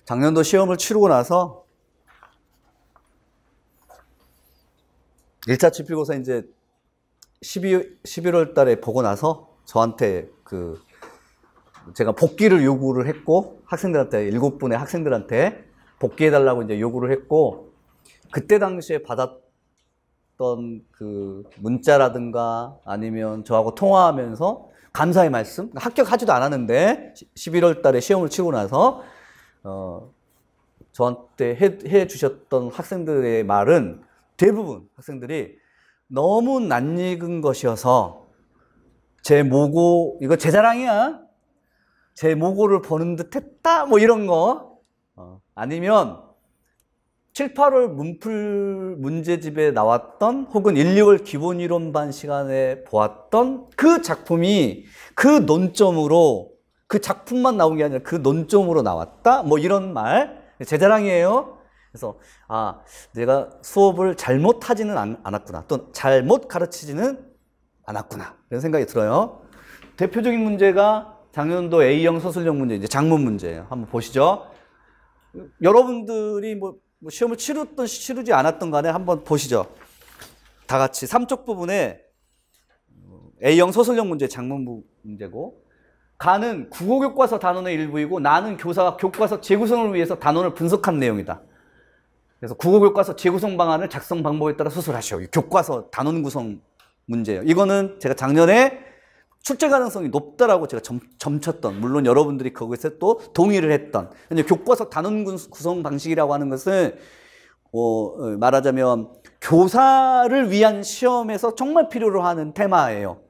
Speaker 1: 작년도 시험을 치르고 나서 1차 지필고사 이제 11월 달에 보고 나서 저한테 제가 복귀를 요구를 했고 학생들한테 7분의 학생들한테 복귀해달라고 이제 요구를 했고 그때 당시에 받았던 그 문자라든가 아니면 저하고 통화하면서 감사의 말씀 합격하지도 않았는데 11월 달에 시험을 치고 나서 저한테 해 주셨던 학생들의 말은 대부분 학생들이 너무 낯익은 것이어서 제 모고 이거 제 자랑이야 제 모고를 보는 듯 했다 뭐 이런 거 아니면 7, 8월 문풀 문제집에 나왔던 혹은 1, 2월 기본이론반 시간에 보았던 그 작품이 그 논점으로 그 작품만 나온 게 아니라 그 논점으로 나왔다 뭐 이런 말 제 자랑이에요. 그래서 내가 수업을 잘못하지는 않았구나 또 잘못 가르치지는 않았구나 이런 생각이 들어요. 대표적인 문제가 작년도 A형 서술형 문제 이제 작문 문제예요. 한번 보시죠. 여러분들이 뭐 시험을 치렀던 치르지 않았던 간에 한번 보시죠. 다 같이 3쪽 부분에 A형 서술형 문제 작문 문제고 가는 국어교과서 단원의 일부이고 나는 교사가 교과서 재구성을 위해서 단원을 분석한 내용이다. 그래서 국어교과서 재구성 방안을 작성 방법에 따라 수술하시오. 교과서 단원 구성 문제예요. 이거는 제가 작년에 출제 가능성이 높다라고 제가 점쳤던 물론 여러분들이 거기서 또 동의를 했던 교과서 단원 구성 방식이라고 하는 것은 말하자면 교사를 위한 시험에서 정말 필요로 하는 테마예요.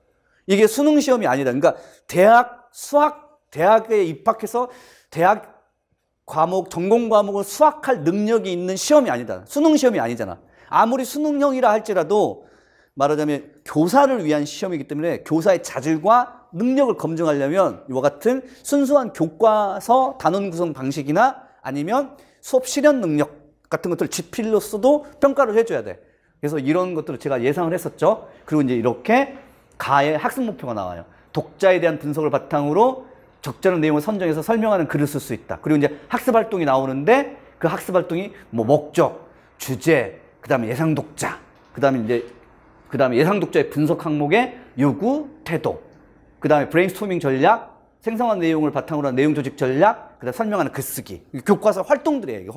Speaker 1: 이게 수능 시험이 아니다. 그러니까 대학에 입학해서 대학 과목, 전공 과목을 수학할 능력이 있는 시험이 아니다. 수능 시험이 아니잖아. 아무리 수능형이라 할지라도 말하자면 교사를 위한 시험이기 때문에 교사의 자질과 능력을 검증하려면 이와 같은 순수한 교과서 단원 구성 방식이나 아니면 수업 실현 능력 같은 것들을 지필로서도 평가를 해줘야 돼. 그래서 이런 것들을 제가 예상을 했었죠. 그리고 이제 이렇게 가의 학습 목표가 나와요. 독자에 대한 분석을 바탕으로 적절한 내용을 선정해서 설명하는 글을 쓸 수 있다. 그리고 이제 학습 활동이 나오는데 그 학습 활동이 뭐 목적, 주제, 그다음에 예상 독자, 그다음에 예상 독자의 분석 항목의 요구, 태도, 그다음에 브레인스토밍 전략, 생성한 내용을 바탕으로 한 내용 조직 전략, 그다음에 설명하는 글쓰기. 교과서 활동들이에요. 이게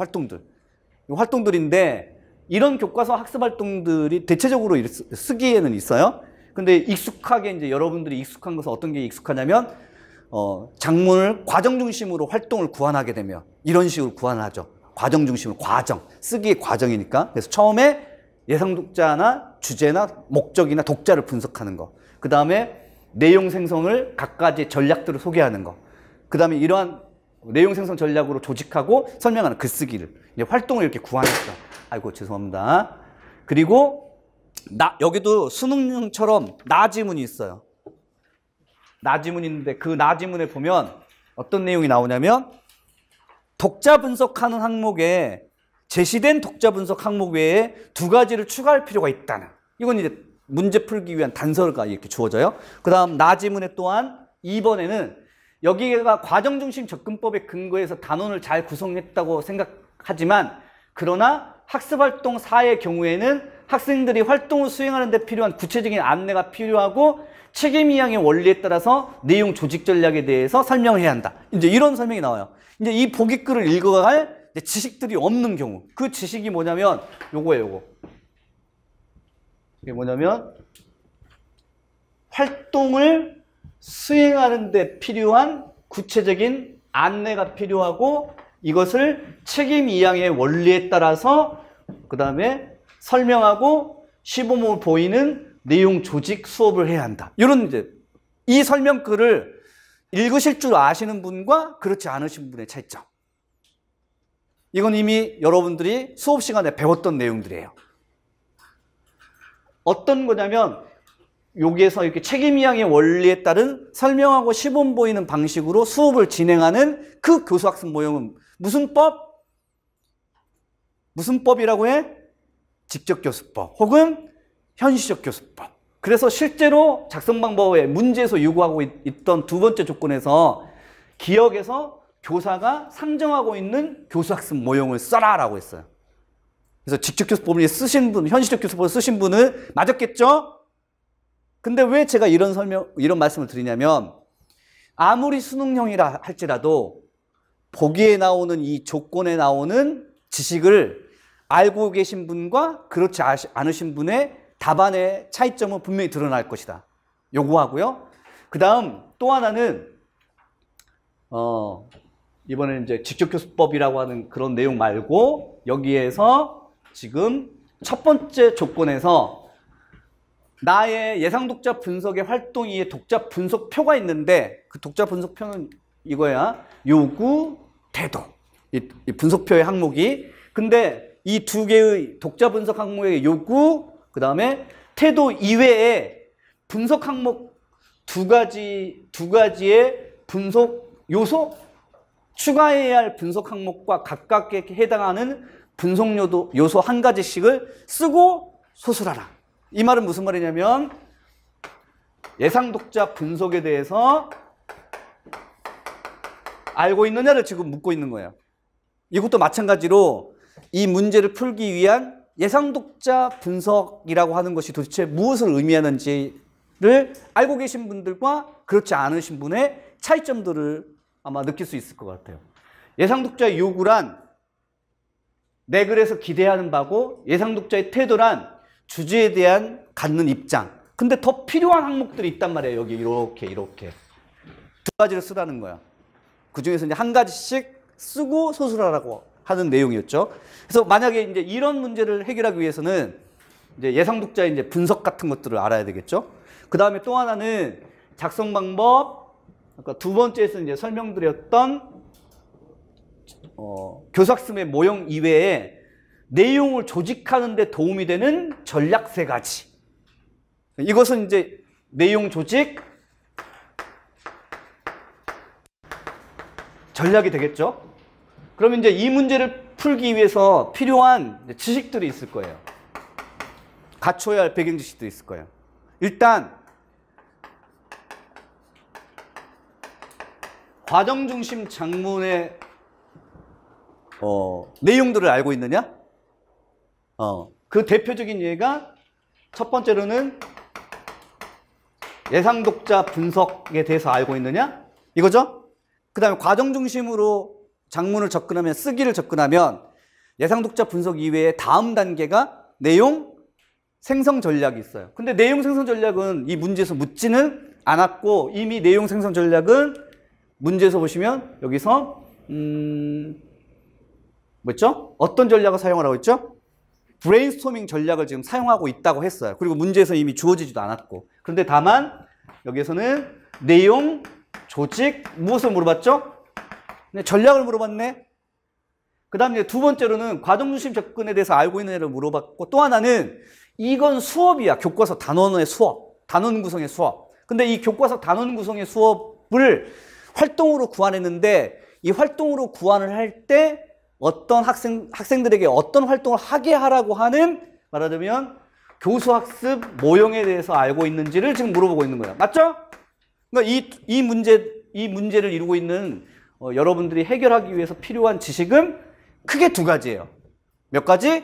Speaker 1: 활동들인데 이런 교과서 학습 활동들이 대체적으로 쓰기에는 있어요. 근데 익숙하게 이제 여러분들이 익숙한 것은 어떤 게 익숙하냐면 작문을 과정 중심으로 활동을 구안하게 되면 이런 식으로 구안하죠. 과정 중심으로 과정, 쓰기의 과정이니까. 그래서 처음에 예상 독자나 주제나 목적이나 독자를 분석하는 거. 그 다음에 내용 생성을 각가지 전략들을 소개하는 거. 그 다음에 이러한 내용 생성 전략으로 조직하고 설명하는 글쓰기를 이제 활동을 이렇게 구안했죠. 아이고 죄송합니다. 그리고 여기도 수능형처럼 나지문이 있어요. 나지문이 있는데 그 나지문에 보면 어떤 내용이 나오냐면 독자 분석하는 항목에 제시된 독자 분석 항목 외에 2가지를 추가할 필요가 있다는 이건 이제 문제 풀기 위한 단서가 이렇게 주어져요. 그 다음 나지문에 또한 2번에는 여기가 과정 중심 접근법에 근거해서 단원을 잘 구성했다고 생각하지만 그러나 학습활동 4의 경우에는 학생들이 활동을 수행하는 데 필요한 구체적인 안내가 필요하고 책임이양의 원리에 따라서 내용 조직 전략에 대해서 설명을 해야 한다. 이제 이런 설명이 나와요. 이제 이 보기글을 읽어갈 지식들이 없는 경우. 그 지식이 뭐냐면 요거예요, 요거. 이게 뭐냐면 활동을 수행하는 데 필요한 구체적인 안내가 필요하고 이것을 책임이양의 원리에 따라서 그 다음에 설명하고 시범을 보이는 내용 조직 수업을 해야 한다. 이런 이제 이 설명글을 읽으실 줄 아시는 분과 그렇지 않으신 분의 차이점. 이건 이미 여러분들이 수업 시간에 배웠던 내용들이에요. 어떤 거냐면 여기에서 이렇게 책임이양의 원리에 따른 설명하고 시범 보이는 방식으로 수업을 진행하는 그 교수학습 모형은 무슨 법? 무슨 법이라고 해? 직접교수법 혹은 현시적 교수법. 그래서 실제로 작성 방법에 문제에서 요구하고 있던 두 번째 조건에서 기억에서 교사가 상정하고 있는 교수학습 모형을 써라 라고 했어요. 그래서 직접교수법을 쓰신 분, 현시적 교수법을 쓰신 분은 맞았겠죠? 근데 왜 제가 이런 말씀을 드리냐면 아무리 수능형이라 할지라도 보기에 나오는 이 조건에 나오는 지식을 알고 계신 분과 그렇지 않으신 분의 답안의 차이점은 분명히 드러날 것이다. 요구하고요. 그 다음 또 하나는 이번에는 이제 직접교수법이라고 하는 그런 내용 말고 여기에서 지금 첫 번째 조건에서 나의 예상 독자 분석의 활동 이에 독자 분석표가 있는데 그 독자 분석표는 이거야. 요구, 태도. 이 분석표의 항목이. 근데 이 두 개의 독자 분석 항목의 요구, 그 다음에 태도 이외에 분석 항목 두 가지의 분석 요소, 추가해야 할 분석 항목과 가깝게 해당하는 분석 요소 한 가지씩을 쓰고 소술하라. 이 말은 무슨 말이냐면 예상 독자 분석에 대해서 알고 있느냐를 지금 묻고 있는 거예요. 이것도 마찬가지로 이 문제를 풀기 위한 예상 독자 분석이라고 하는 것이 도대체 무엇을 의미하는지를 알고 계신 분들과 그렇지 않으신 분의 차이점들을 아마 느낄 수 있을 것 같아요. 예상 독자의 요구란 내 글에서 기대하는 바고 예상 독자의 태도란 주제에 대한 갖는 입장. 근데 더 필요한 항목들이 있단 말이에요. 여기 이렇게 두 가지를 쓰라는 거야. 그 중에서 이제 한 가지씩 쓰고 소술하라고 하는 내용이었죠. 그래서 만약에 이제 이런 문제를 해결하기 위해서는 이제 예상 독자의 이제 분석 같은 것들을 알아야 되겠죠. 그 다음에 또 하나는 작성 방법. 아까 두 번째에서 이제 설명드렸던 교사학습의 모형 이외에 내용을 조직하는 데 도움이 되는 전략 세 가지. 이것은 이제 내용 조직 전략이 되겠죠. 그러면 이제 이 문제를 풀기 위해서 필요한 지식들이 있을 거예요. 갖춰야 할 배경 지식들이 있을 거예요. 일단 과정 중심 작문의 내용들을 알고 있느냐? 그 대표적인 예가 첫 번째로는 예상 독자 분석에 대해서 알고 있느냐? 이거죠? 그 다음에 과정 중심으로 작문을 접근하면, 쓰기를 접근하면 예상 독자 분석 이외에 다음 단계가 내용 생성 전략이 있어요. 근데 내용 생성 전략은 이 문제에서 묻지는 않았고 이미 내용 생성 전략은 문제에서 보시면 여기서 뭐였죠? 어떤 전략을 사용하라고 했죠? 브레인스토밍 전략을 지금 사용하고 있다고 했어요. 그리고 문제에서 이미 주어지지도 않았고. 그런데 다만 여기에서는 내용, 조직, 무엇을 물어봤죠? 네, 전략을 물어봤네. 그 다음 이제 두 번째로는 과정 중심 접근에 대해서 알고 있느냐를 물어봤고, 또 하나는 이건 수업이야. 교과서 단원의 수업, 단원 구성의 수업. 근데 이 교과서 단원 구성의 수업을 활동으로 구안했는데 이 활동으로 구안을 할 때 어떤 학생들에게 어떤 활동을 하게 하라고 하는, 말하자면 교수학습 모형에 대해서 알고 있는지를 지금 물어보고 있는 거예요. 맞죠? 그러니까 이 문제를 이루고 있는 여러분들이 해결하기 위해서 필요한 지식은 크게 두 가지예요. 몇 가지?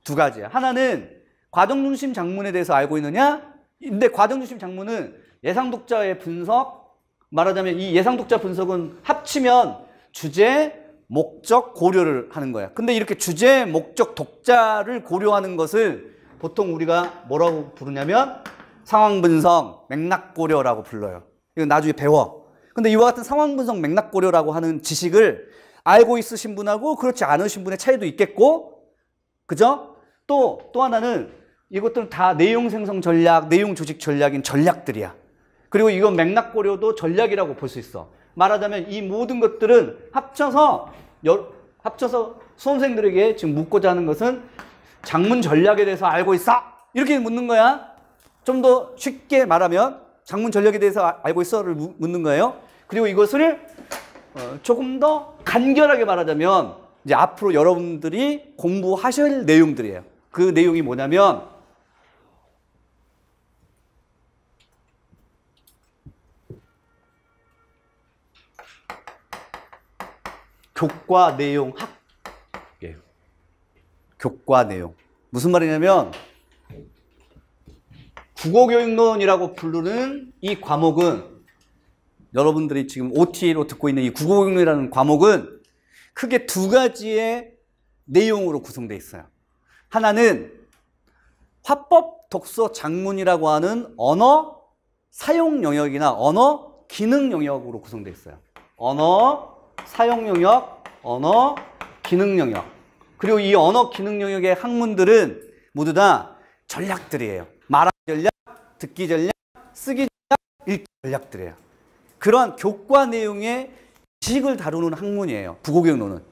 Speaker 1: 두 가지야. 하나는 과정중심 작문에 대해서 알고 있느냐? 근데 과정중심 작문은 예상독자의 분석, 말하자면 이 예상독자 분석은 합치면 주제, 목적, 고려를 하는 거야. 근데 이렇게 주제, 목적, 독자를 고려하는 것을 보통 우리가 뭐라고 부르냐면 상황분석, 맥락고려라고 불러요. 이거 나중에 배워. 근데 이와 같은 상황분석, 맥락고려라고 하는 지식을 알고 있으신 분하고 그렇지 않으신 분의 차이도 있겠고, 그죠? 또 하나는 이것들은 다 내용 생성 전략, 내용 조직 전략인 전략들이야. 그리고 이건 맥락고려도 전략이라고 볼 수 있어. 말하자면 이 모든 것들은 합쳐서 수험생들에게 지금 묻고자 하는 것은 작문 전략에 대해서 알고 있어? 이렇게 묻는 거야. 좀 더 쉽게 말하면 작문 전략에 대해서 알고 있어를 묻는 거예요. 그리고 이것을 조금 더 간결하게 말하자면 이제 앞으로 여러분들이 공부하실 내용들이에요. 그 내용이 뭐냐면 교과 내용 학이에요. 교과 내용. 무슨 말이냐면 국어교육론이라고 부르는 이 과목은 여러분들이 지금 OT로 듣고 있는 이 국어교육론이라는 과목은 크게 두 가지의 내용으로 구성되어 있어요. 하나는 화법, 독서, 작문이라고 하는 언어 사용 영역이나 언어 기능 영역으로 구성되어 있어요. 언어 사용 영역, 언어 기능 영역. 그리고 이 언어 기능 영역의 학문들은 모두 다 전략들이에요. 말하기 전략, 듣기 전략, 쓰기 전략, 읽기 전략들이에요. 그러한 교과 내용의 지식을 다루는 학문이에요. 국어교육론은.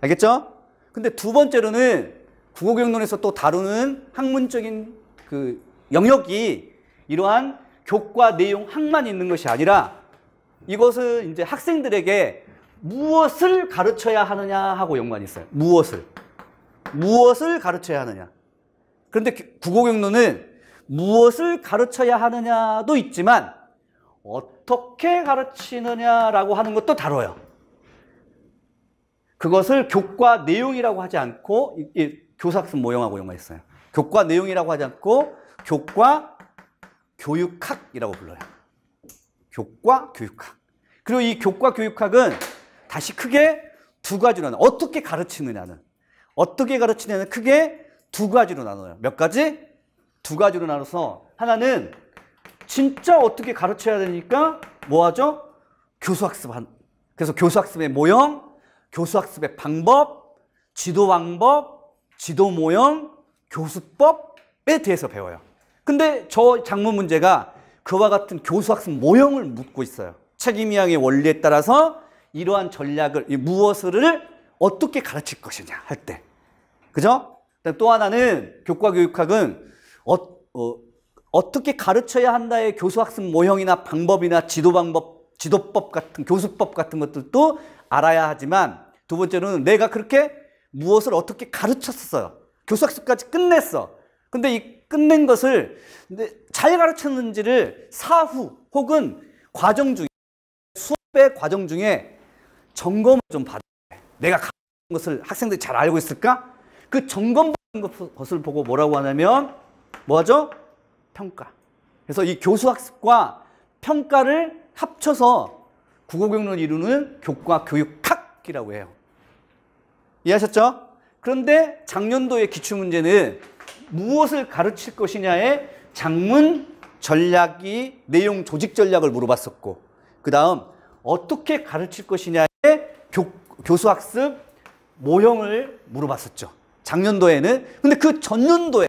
Speaker 1: 알겠죠? 근데 두 번째로는 국어교육론에서 또 다루는 학문적인 그 영역이 이러한 교과 내용 학만 있는 것이 아니라 이것은 이제 학생들에게 무엇을 가르쳐야 하느냐 하고 연관이 있어요. 무엇을 가르쳐야 하느냐. 그런데 국어교육론은 무엇을 가르쳐야 하느냐도 있지만 어떻게 가르치느냐라고 하는 것도 다뤄요. 그것을 교과 내용이라고 하지 않고 교사학습 모형하고 연관이 있어요. 교과 내용이라고 하지 않고 교과 교육학이라고 불러요. 교과 교육학. 그리고 이 교과 교육학은 다시 크게 두 가지로 나눠요. 어떻게 가르치느냐는 크게 두 가지로 나눠요. 몇 가지? 두 가지로 나눠서 하나는 진짜 어떻게 가르쳐야 되니까 뭐 하죠? 그래서 교수학습의 모형, 교수학습의 방법, 지도 방법, 지도 모형, 교수법에 대해서 배워요. 근데 저 작문 문제가 그와 같은 교수학습 모형을 묻고 있어요. 책임이양의 원리에 따라서 이러한 전략을, 무엇을 어떻게 가르칠 것이냐 할 때. 그죠? 또 하나는 교과 교육학은 어떻게 가르쳐야 한다의 교수학습 모형이나 방법이나 지도 방법, 지도법 같은, 교수법 같은 것들도 알아야 하지만 두 번째로는 내가 그렇게 무엇을 어떻게 가르쳤어요. 교수학습까지 끝냈어. 근데 이 끝낸 것을 잘 가르쳤는지를 사후 혹은 과정 중에, 수업의 과정 중에 점검을 좀 받아야 돼. 내가 가르친 것을 학생들이 잘 알고 있을까? 그 점검받은 것을 보고 뭐라고 하냐면 뭐하죠? 평가. 그래서 이 교수학습과 평가를 합쳐서 국어교육론을 이루는 교과 교육학이라고 해요. 이해하셨죠? 그런데 작년도의 기출문제는 무엇을 가르칠 것이냐에 작문 전략이 내용 조직 전략을 물어봤었고, 그 다음 어떻게 가르칠 것이냐에 교수학습 모형을 물어봤었죠. 작년도에는. 근데 그 전년도에,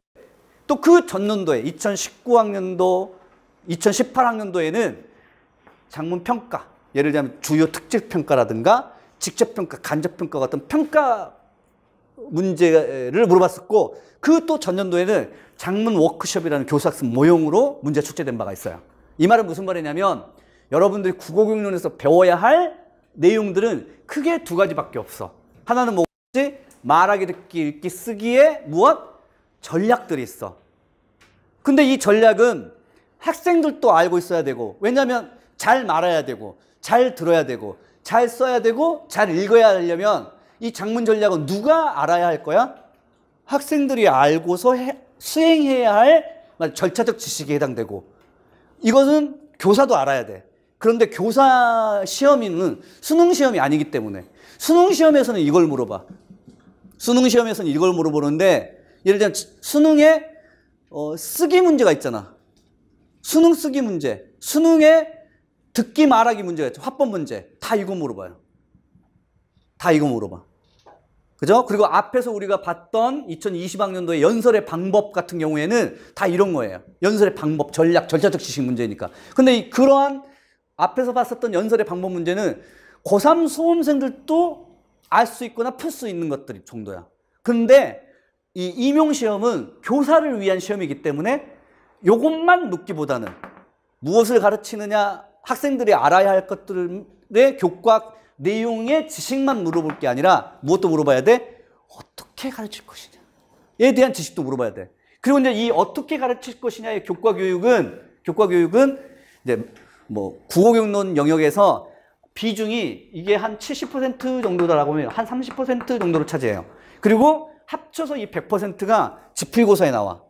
Speaker 1: 또 그 전년도에 2019학년도, 2018학년도에는 작문 평가, 예를 들면 주요 특질 평가라든가 직접평가, 간접평가 같은 평가 문제를 물어봤었고, 그 또 전년도에는 작문 워크숍이라는 교수학습 모형으로 문제 출제된 바가 있어요. 이 말은 무슨 말이냐면 여러분들이 국어교육론에서 배워야 할 내용들은 크게 두 가지밖에 없어. 하나는 뭐지? 말하기, 듣기, 읽기, 쓰기에 무엇? 전략들이 있어. 근데 이 전략은 학생들도 알고 있어야 되고, 왜냐하면 잘 말해야 되고, 잘 들어야 되고, 잘 써야 되고, 잘 읽어야 하려면 이 작문 전략은 누가 알아야 할 거야? 학생들이 알고서 수행해야 할 절차적 지식에 해당되고, 이것은 교사도 알아야 돼. 그런데 교사 시험은 수능 시험이 아니기 때문에 수능 시험에서는 이걸 물어봐. 수능 시험에서는 이걸 물어보는데, 예를 들면 수능에 쓰기 문제가 있잖아. 수능 쓰기 문제, 수능에 듣기 말하기 문제가 있죠. 화법 문제. 다 이거 물어봐요. 다 이거 물어봐. 그죠? 그리고 앞에서 우리가 봤던 2020학년도의 연설의 방법 같은 경우에는 다 이런 거예요. 연설의 방법, 전략, 절차적 지식 문제니까. 근데 그러한 앞에서 봤었던 연설의 방법 문제는 고3 수험생들도 알 수 있거나 풀 수 있는 것들 정도야. 근데 이 임용시험은 교사를 위한 시험이기 때문에 요것만 묻기보다는 무엇을 가르치느냐, 학생들이 알아야 할 것들의 교과 내용의 지식만 물어볼 게 아니라 무엇도 물어봐야 돼? 어떻게 가르칠 것이냐에 대한 지식도 물어봐야 돼. 그리고 이제 이 어떻게 가르칠 것이냐의 교과 교육은 이제 뭐 국어교육론 영역에서 비중이 이게 한 70% 정도다라고 하면 한 30% 정도로 차지해요. 그리고 합쳐서 이 100%가 지필고사에 나와.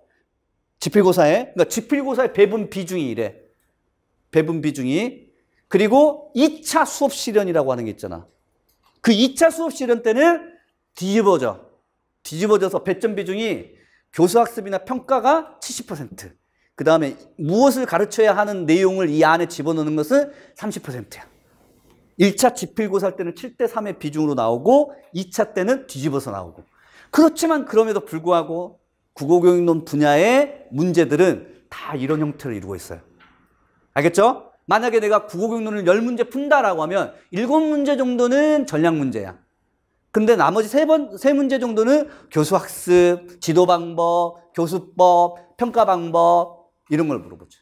Speaker 1: 그러니까 지필고사의 배분 비중이 이래. 배분 비중이. 그리고 2차 수업 실현이라고 하는 게 있잖아. 그 2차 수업 실현 때는 뒤집어져서 배점 비중이 교수학습이나 평가가 70%. 그 다음에 무엇을 가르쳐야 하는 내용을 이 안에 집어넣는 것은 30%야. 1차 지필고사 할 때는 7대3의 비중으로 나오고 2차 때는 뒤집어서 나오고. 그렇지만 그럼에도 불구하고 국어교육론 분야의 문제들은 다 이런 형태를 이루고 있어요. 알겠죠? 만약에 내가 국어교육론을 10문제 푼다라고 하면 7문제 정도는 전략 문제야. 근데 나머지 3문제 정도는 교수학습, 지도방법, 교수법, 평가방법 이런 걸 물어보죠.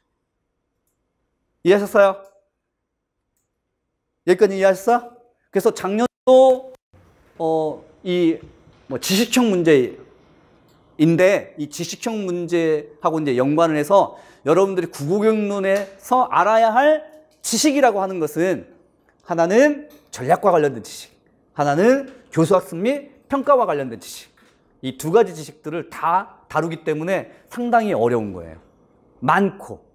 Speaker 1: 이해하셨어요? 여기까지 이해하셨어? 그래서 작년도 지식형 문제인데 이 지식형 문제하고 이제 연관을 해서 여러분들이 국어교육론에서 알아야 할 지식이라고 하는 것은 하나는 전략과 관련된 지식, 하나는 교수학습 및 평가와 관련된 지식. 이 두 가지 지식들을 다 다루기 때문에 상당히 어려운 거예요. 많고.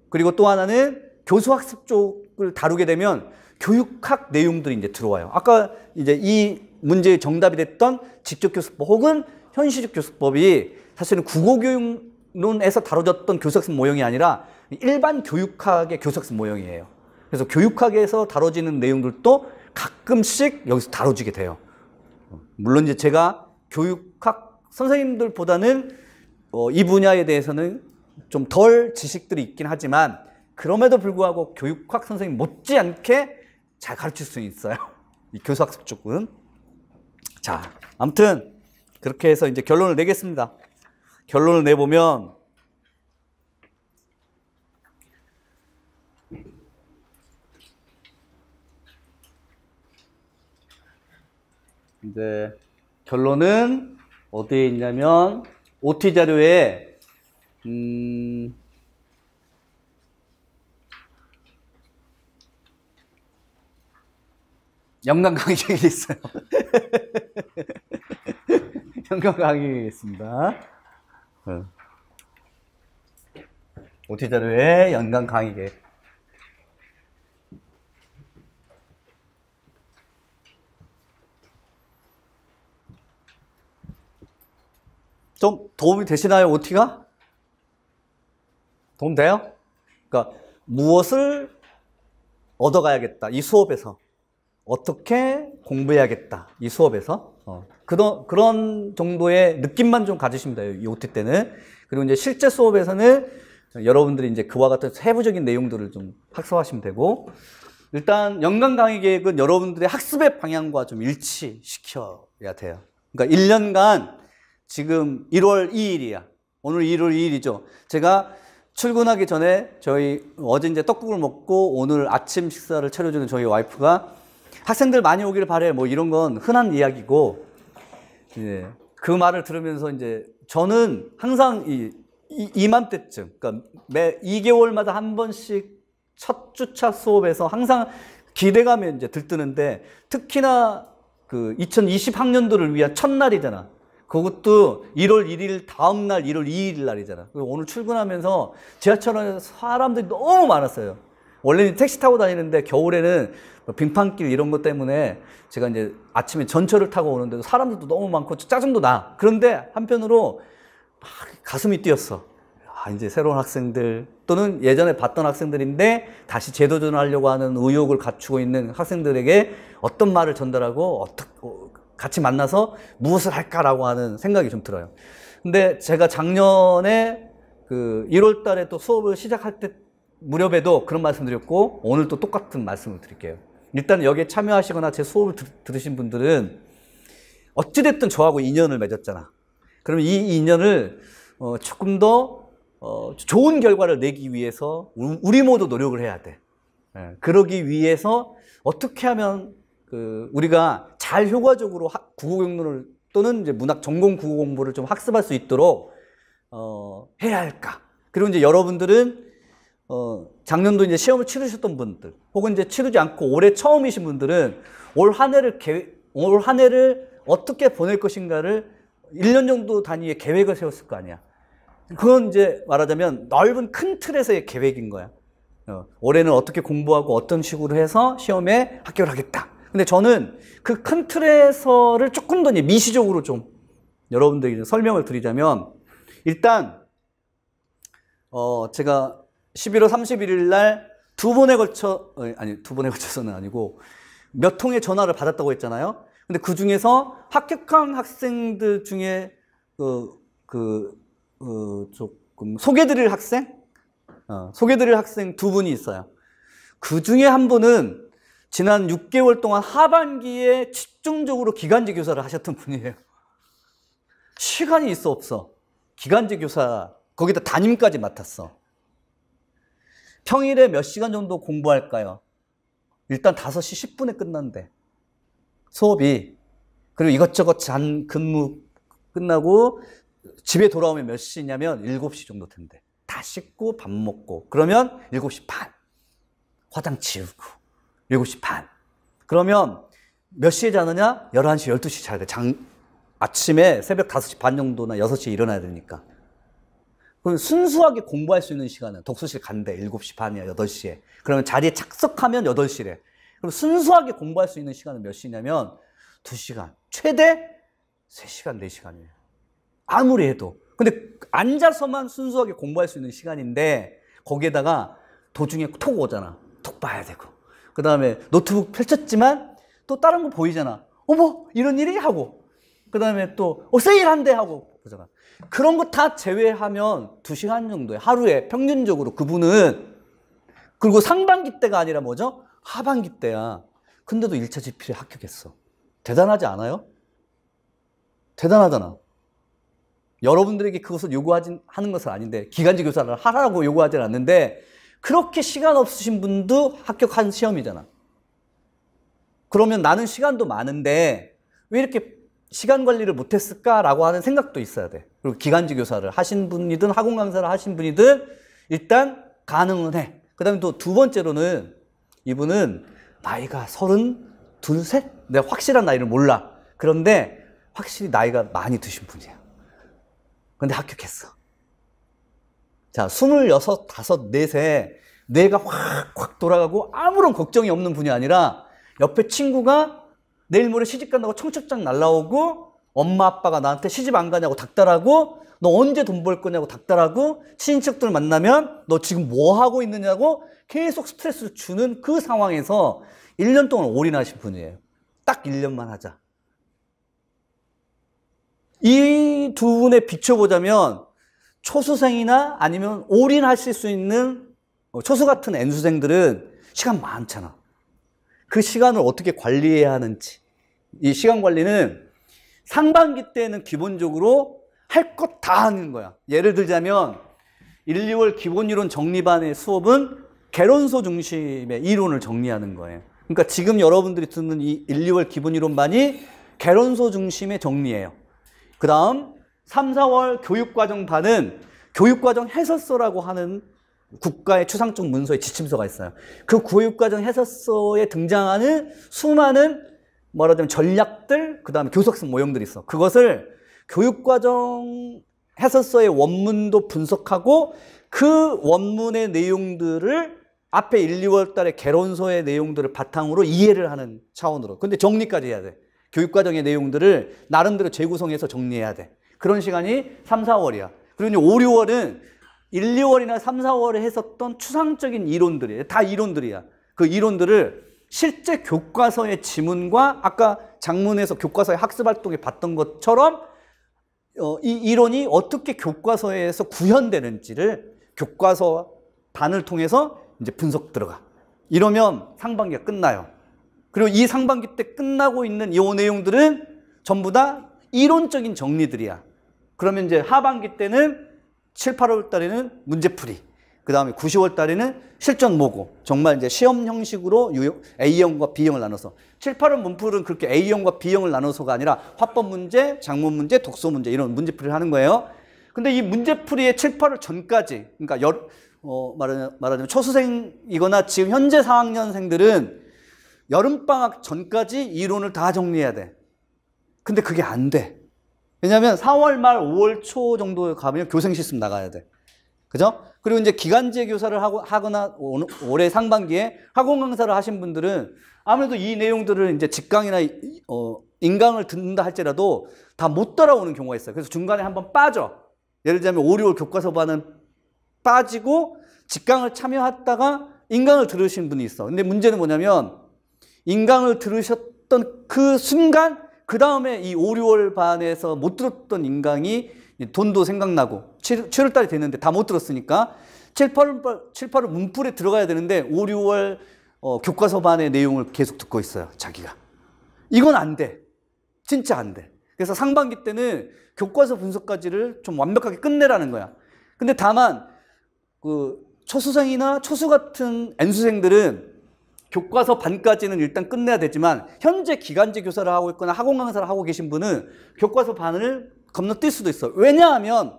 Speaker 1: 그리고 또 하나는 교수학습 쪽을 다루게 되면 교육학 내용들이 이제 들어와요. 아까 이제 이 문제의 정답이 됐던 직접교수법 혹은 현실적 교수법이 사실은 국어교육론에서 다뤄졌던 교수학습 모형이 아니라 일반 교육학의 교수학습 모형이에요. 그래서 교육학에서 다뤄지는 내용들도 가끔씩 여기서 다뤄지게 돼요. 물론 이제 제가 교육학 선생님들보다는 이 분야에 대해서는 좀 덜 지식들이 있긴 하지만 그럼에도 불구하고 교육학 선생님 못지않게 잘 가르칠 수 있어요. 이 교수학습 쪽은. 자, 아무튼 그렇게 해서 이제 결론을 내겠습니다. 결론을 내보면 이제 결론은 어디에 있냐면 OT 자료에 연관 강의가 있어요. 연관 강의가 있습니다. OT 자료에 연관 강의계. 좀 도움이 되시나요, OT가? 도움 돼요? 그러니까 무엇을 얻어가야겠다, 이 수업에서. 어떻게 공부해야겠다, 이 수업에서. 그런 정도의 느낌만 좀 가지시면 돼요, 이 OT 때는. 그리고 이제 실제 수업에서는 여러분들이 이제 그와 같은 세부적인 내용들을 좀 학습하시면 되고, 일단 연간 강의 계획은 여러분들의 학습의 방향과 좀 일치시켜야 돼요. 그러니까 1년간 지금 1월 2일이야. 오늘 1월 2일이죠. 제가 출근하기 전에 어제 이제 떡국을 먹고 오늘 아침 식사를 차려주는 저희 와이프가 학생들 많이 오기를 바래, 뭐 이런 건 흔한 이야기고, 예, 그 말을 들으면서 이제 저는 항상 이맘때쯤, 그러니까 매 2개월마다 한 번씩 첫 주차 수업에서 항상 기대감에 이제 들뜨는데, 특히나 그 2020학년도를 위한 첫날이잖아. 그것도 1월 1일 다음 날 1월 2일 날이잖아. 그리고 오늘 출근하면서 지하철에 사람들이 너무 많았어요. 원래는 택시 타고 다니는데 겨울에는 빙판길 이런 것 때문에 제가 이제 아침에 전철을 타고 오는데도 사람들도 너무 많고 짜증도 나. 그런데 한편으로 막 가슴이 뛰었어. 아, 이제 새로운 학생들 또는 예전에 봤던 학생들인데 다시 재도전하려고 하는 의욕을 갖추고 있는 학생들에게 어떤 말을 전달하고 같이 만나서 무엇을 할까라고 하는 생각이 좀 들어요. 근데 제가 작년에 그 1월 달에 또 수업을 시작할 때 무렵에도 그런 말씀 드렸고 오늘 또 똑같은 말씀을 드릴게요. 일단 여기에 참여하시거나 제 수업을 들으신 분들은 어찌됐든 저하고 인연을 맺었잖아. 그러면 이 인연을 조금 더 좋은 결과를 내기 위해서 우리 모두 노력을 해야 돼. 그러기 위해서 어떻게 하면 우리가 잘 효과적으로 국어 경로를 또는 이제 문학 전공 국어 공부를 좀 학습할 수 있도록 해야 할까? 그리고 이제 여러분들은 작년도 이제 시험을 치르셨던 분들, 혹은 이제 치르지 않고 올해 처음이신 분들은 올 한 해를 어떻게 보낼 것인가를 1년 정도 단위의 계획을 세웠을 거 아니야. 그건 이제 말하자면 넓은 큰 틀에서의 계획인 거야. 올해는 어떻게 공부하고 어떤 식으로 해서 시험에 합격을 하겠다. 근데 저는 그 큰 틀에서를 조금 더 미시적으로 좀 여러분들에게 설명을 드리자면, 일단 제가 11월 31일 날 두 번에 걸쳐서는 아니고 몇 통의 전화를 받았다고 했잖아요. 근데 그 중에서 합격한 학생들 중에 조금 소개드릴 학생 두 분이 있어요. 그 중에 한 분은 지난 6개월 동안 하반기에 집중적으로 기간제 교사를 하셨던 분이에요. 시간이 있어 없어. 기간제 교사, 거기다 담임까지 맡았어. 평일에 몇 시간 정도 공부할까요? 일단 5시 10분에 끝난대. 수업이. 그리고 이것저것 근무 끝나고 집에 돌아오면 몇 시냐면 7시 정도 된대. 다 씻고 밥 먹고. 그러면 7시 반. 화장 지우고. 7시 반. 그러면 몇 시에 자느냐? 11시, 12시 자야 돼. 아침에 새벽 5시 반 정도나 6시에 일어나야 되니까. 그럼 순수하게 공부할 수 있는 시간은 독서실 간대. 7시 반이야, 8시에. 그러면 자리에 착석하면 8시래. 그럼 순수하게 공부할 수 있는 시간은 몇 시냐면 2시간. 최대 3시간, 4시간이에요. 아무리 해도. 근데 앉아서만 순수하게 공부할 수 있는 시간인데 거기에다가 도중에 톡 오잖아. 톡 봐야 되고. 그 다음에 노트북 펼쳤지만 또 다른 거 보이잖아. 어머, 이런 일이? 하고. 그 다음에 또 세일한대 하고 그러잖아. 그런 거 다 제외하면 2시간 정도에 하루에 평균적으로 그분은. 그리고 상반기 때가 아니라 뭐죠? 하반기 때야. 근데도 1차 지필에 합격했어. 대단하지 않아요? 대단하잖아. 여러분들에게 그것을 하는 것은 아닌데, 기간제 교사를 하라고 요구하지 않는데, 그렇게 시간 없으신 분도 합격한 시험이잖아. 그러면 나는 시간도 많은데 왜 이렇게 시간 관리를 못했을까라고 하는 생각도 있어야 돼. 그리고 기간제 교사를 하신 분이든 학원 강사를 하신 분이든 일단 가능은 해. 그 다음에 또 두 번째로는 이분은 나이가 32, 셋? 내가 확실한 나이를 몰라. 그런데 확실히 나이가 많이 드신 분이야. 근데 합격했어. 자, 26, 5, 4에 뇌가 확 돌아가고 아무런 걱정이 없는 분이 아니라 옆에 친구가 내일 모레 시집 간다고 청첩장 날라오고 엄마 아빠가 나한테 시집 안 가냐고 닥달하고 너 언제 돈 벌 거냐고 닥달하고 친인척들 만나면 너 지금 뭐 하고 있느냐고 계속 스트레스를 주는 그 상황에서 1년 동안 올인하신 분이에요. 딱 1년만 하자. 이 두 분에 비춰보자면 초수생이나 아니면 올인하실 수 있는 초수 같은 N수생들은 시간 많잖아. 그 시간을 어떻게 관리해야 하는지. 이 시간 관리는 상반기 때는 기본적으로 할 것 다 하는 거야. 예를 들자면 1, 2월 기본이론 정리반의 수업은 개론서 중심의 이론을 정리하는 거예요. 그러니까 지금 여러분들이 듣는 이 1, 2월 기본이론반이 개론서 중심의 정리예요. 그 다음 3, 4월 교육과정반은 교육과정 해설서라고 하는 국가의 추상적 문서의 지침서가 있어요. 그 교육과정 해설서에 등장하는 수많은 말하자면 전략들, 그 다음에 교수학습 모형들이 있어. 그것을 교육과정 해설서의 원문도 분석하고 그 원문의 내용들을 앞에 1, 2월 달에 개론서의 내용들을 바탕으로 이해를 하는 차원으로. 근데 정리까지 해야 돼. 교육과정의 내용들을 나름대로 재구성해서 정리해야 돼. 그런 시간이 3, 4월이야. 그리고 이제 5, 6월은 1, 2월이나 3, 4월에 했었던 추상적인 이론들이에요. 다 이론들이야. 그 이론들을 실제 교과서의 지문과 아까 장문에서 교과서의 학습활동에 봤던 것처럼 이 이론이 어떻게 교과서에서 구현되는지를 교과서 반을 통해서 이제 분석 들어가. 이러면 상반기가 끝나요. 그리고 이 상반기 때 끝나고 있는 이 내용들은 전부 다 이론적인 정리들이야. 그러면 이제 하반기 때는 7, 8월 달에는 문제풀이. 그 다음에 9, 10월 달에는 실전 모고. 정말 이제 시험 형식으로 A형과 B형을 나눠서. 7, 8월 문풀은 그렇게 A형과 B형을 나눠서가 아니라 화법 문제, 작문 문제, 독서 문제 이런 문제풀이를 하는 거예요. 근데 이 문제풀이의 7, 8월 전까지, 그러니까 말하자면 초수생이거나 지금 현재 4학년생들은 여름방학 전까지 이론을 다 정리해야 돼. 근데 그게 안 돼. 왜냐하면 4월 말 5월 초 정도에 가면 교생 실습 나가야 돼. 그죠? 그리고 이제 기간제 교사를 하거나 올해 상반기에 학원 강사를 하신 분들은 아무래도 이 내용들을 이제 직강이나 인강을 듣는다 할지라도 다 못 따라오는 경우가 있어요. 그래서 중간에 한번 빠져. 예를 들자면 5, 6월 교과서반은 빠지고 직강을 참여했다가 인강을 들으신 분이 있어. 근데 문제는 뭐냐면 인강을 들으셨던 그 순간 그 다음에 이 5, 6월 반에서 못 들었던 인강이 돈도 생각나고 7월달이 됐는데 다 못 들었으니까 7, 8월 문풀에 들어가야 되는데 5, 6월 교과서 반의 내용을 계속 듣고 있어요. 자기가. 이건 안 돼. 진짜 안 돼. 그래서 상반기 때는 교과서 분석까지를 좀 완벽하게 끝내라는 거야. 근데 다만 그 초수생이나 초수 같은 N수생들은 교과서 반까지는 일단 끝내야 되지만 현재 기간제 교사를 하고 있거나 학원 강사를 하고 계신 분은 교과서 반을 건너뛸 수도 있어. 왜냐하면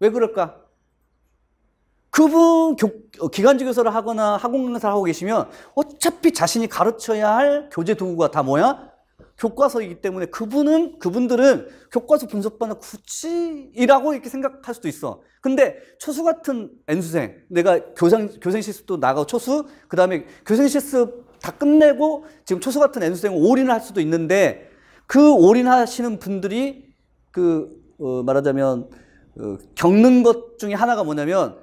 Speaker 1: 왜 그럴까? 그분 기간제 교사를 하거나 학원 강사를 하고 계시면 어차피 자신이 가르쳐야 할 교재 도구가 다 뭐야? 교과서이기 때문에 그분들은 교과서 분석반을 굳이 이라고 이렇게 생각할 수도 있어. 근데 초수 같은 N수생, 내가 교생 실습도 나가고 초수, 그 다음에 교생 실습 다 끝내고 지금 초수 같은 N수생은 올인을 할 수도 있는데 그 올인하시는 분들이 말하자면 겪는 것 중에 하나가 뭐냐면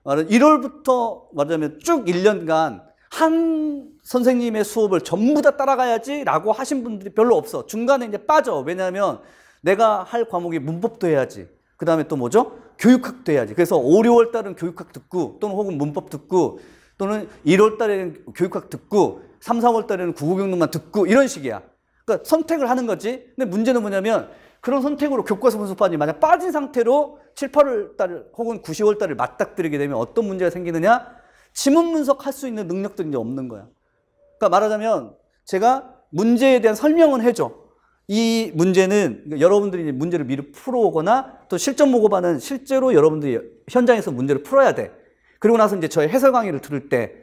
Speaker 1: 1월부터 말하자면 쭉 1년간 한 선생님의 수업을 전부 다 따라가야지 라고 하신 분들이 별로 없어. 중간에 이제 빠져. 왜냐하면 내가 할 과목이 문법도 해야지. 그 다음에 또 뭐죠? 교육학도 해야지. 그래서 5, 6월 달은 교육학 듣고 또는 혹은 문법 듣고 또는 1월 달에는 교육학 듣고 3, 4월 달에는 국어경능만 듣고 이런 식이야. 그러니까 선택을 하는 거지. 근데 문제는 뭐냐면 그런 선택으로 교과서 분석반이 만약 빠진 상태로 7, 8월 달 혹은 9, 10월 달을 맞닥뜨리게 되면 어떤 문제가 생기느냐? 지문 분석할 수 있는 능력들이 이제 없는 거야. 그러니까 말하자면 제가 문제에 대한 설명은 해줘. 이 문제는 여러분들이 이제 문제를 미리 풀어오거나 또 실전 모고반은 실제로 여러분들이 현장에서 문제를 풀어야 돼. 그리고 나서 이제 저의 해설 강의를 들을 때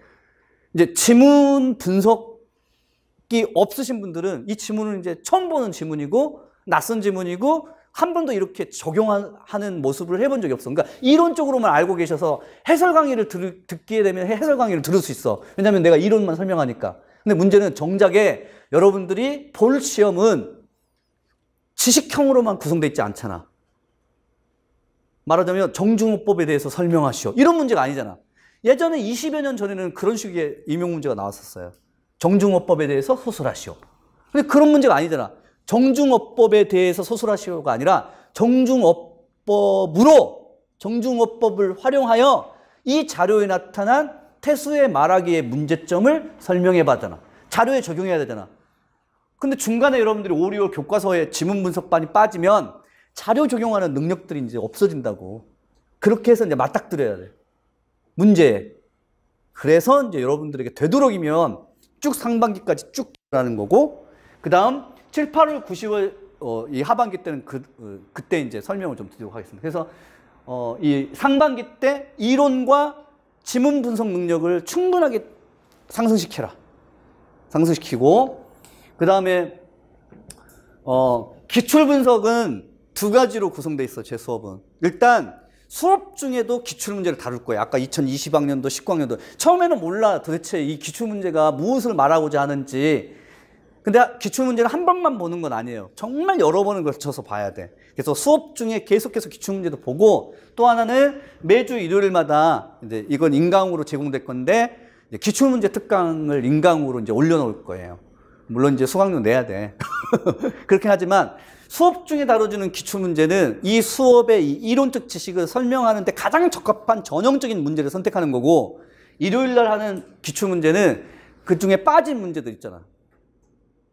Speaker 1: 이제 지문 분석이 없으신 분들은 이 지문은 이제 처음 보는 지문이고 낯선 지문이고 한 번도 이렇게 적용하는 모습을 해본 적이 없어. 그러니까 이론적으로만 알고 계셔서 해설 강의를 듣게 되면 해설 강의를 들을 수 있어. 왜냐하면 내가 이론만 설명하니까. 근데 문제는 정작에 여러분들이 볼 시험은 지식형으로만 구성되어 있지 않잖아. 말하자면 정중어법에 대해서 설명하시오. 이런 문제가 아니잖아. 예전에 20여 년 전에는 그런 식의 임용 문제가 나왔었어요. 정중어법에 대해서 소설하시오. 근데 그런 문제가 아니잖아. 정중어법에 대해서 소설하시오가 아니라 정중어법을 활용하여 이 자료에 나타난 태수의 말하기의 문제점을 설명해 봐잖아. 자료에 적용해야 되잖아. 근데 중간에 여러분들이 5, 6월 교과서에 지문 분석반이 빠지면 자료 적용하는 능력들이 이제 없어진다고. 그렇게 해서 이제 맞닥뜨려야 돼. 문제에. 그래서 이제 여러분들에게 되도록이면 쭉 상반기까지 쭉 하는 거고, 그 다음 7, 8월, 9, 10월 이 하반기 때는 그때 이제 설명을 좀 드리도록 하겠습니다. 그래서 이 상반기 때 이론과 지문 분석 능력을 충분하게 상승시켜라. 상승시키고, 그 다음에 기출 분석은 두 가지로 구성되어 있어요. 제 수업은. 일단 수업 중에도 기출 문제를 다룰 거예요. 아까 2020학년도, 19학년도 처음에는 몰라 도대체 이 기출 문제가 무엇을 말하고자 하는지. 근데 기출 문제를 한 번만 보는 건 아니에요. 정말 여러 번을 걸쳐서 봐야 돼. 그래서 수업 중에 계속해서 기출 문제도 보고, 또 하나는 매주 일요일마다 이제 이건 인강으로 제공될 건데 기출 문제 특강을 인강으로 이제 올려놓을 거예요. 물론 이제 수강료 내야 돼. 그렇긴 하지만 수업 중에 다뤄주는 기출 문제는 이 수업의 이 이론적 지식을 설명하는데 가장 적합한 전형적인 문제를 선택하는 거고, 일요일 날 하는 기출 문제는 그 중에 빠진 문제들 있잖아.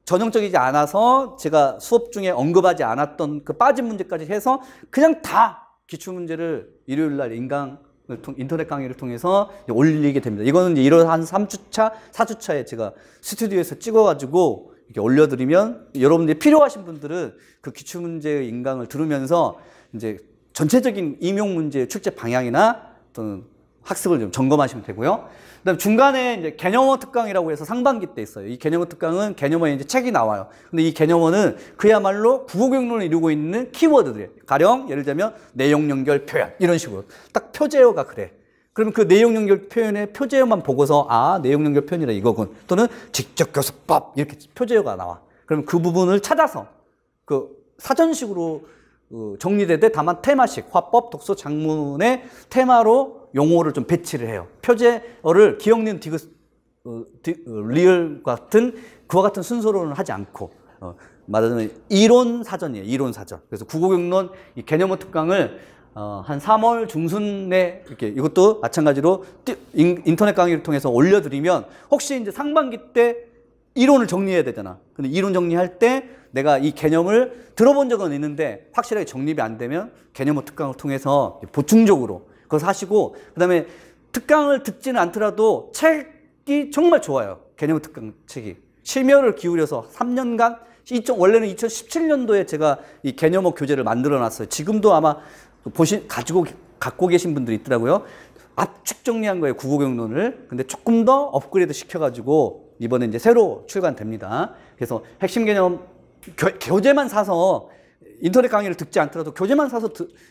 Speaker 1: 전형적이지 않아서 제가 수업 중에 언급하지 않았던 그 빠진 문제까지 해서 그냥 다 기출 문제를 일요일 날 인터넷 강의를 통해서 올리게 됩니다. 이거는 이제 이러한 3주차, 4주차에 제가 스튜디오에서 찍어가지고 이렇게 올려드리면 여러분들이 필요하신 분들은 그 기출 문제의 인강을 들으면서 이제 전체적인 임용 문제의 출제 방향이나 또는 학습을 좀 점검하시면 되고요. 그다음 중간에 이제 개념어 특강이라고 해서 상반기 때 있어요. 이 개념어 특강은 개념어에 이제 책이 나와요. 근데 이 개념어는 그야말로 국어경론을 이루고 있는 키워드들이에요. 가령 예를 들면 내용 연결 표현 이런 식으로 딱 표제어가 그래. 그러면 그 내용 연결 표현의 표제어만 보고서 아, 내용 연결 표현이라 이거군. 또는 직접 교수법 이렇게 표제어가 나와. 그러면 그 부분을 찾아서 그 사전식으로 정리되되 다만 테마식, 화법, 독서, 장문의 테마로 용어를 좀 배치를 해요. 표제어를 기억니은 리을 같은 그와 같은 순서로는 하지 않고 말하자면 이론 사전이에요. 이론 사전. 그래서 국어경론 이 개념어 특강을 한 3월 중순에 이렇게 이것도 마찬가지로 인터넷 강의를 통해서 올려드리면 혹시 이제 상반기 때 이론을 정리해야 되잖아. 근데 이론 정리할 때 내가 이 개념을 들어본 적은 있는데 확실하게 정립이 안 되면 개념어 특강을 통해서 보충적으로 그것을 하시고, 그 다음에 특강을 듣지는 않더라도 책이 정말 좋아요. 개념어 특강 책이. 심혈을 기울여서 3년간, 원래는 2017년도에 제가 이 개념어 교재를 만들어 놨어요. 지금도 아마 갖고 계신 분들이 있더라고요. 압축 정리한 거예요, 국어경론을. 근데 조금 더 업그레이드 시켜가지고 이번에 이제 새로 출간됩니다. 그래서 핵심 개념 교재만 사서 인터넷 강의를 듣지 않더라도 교재만 사서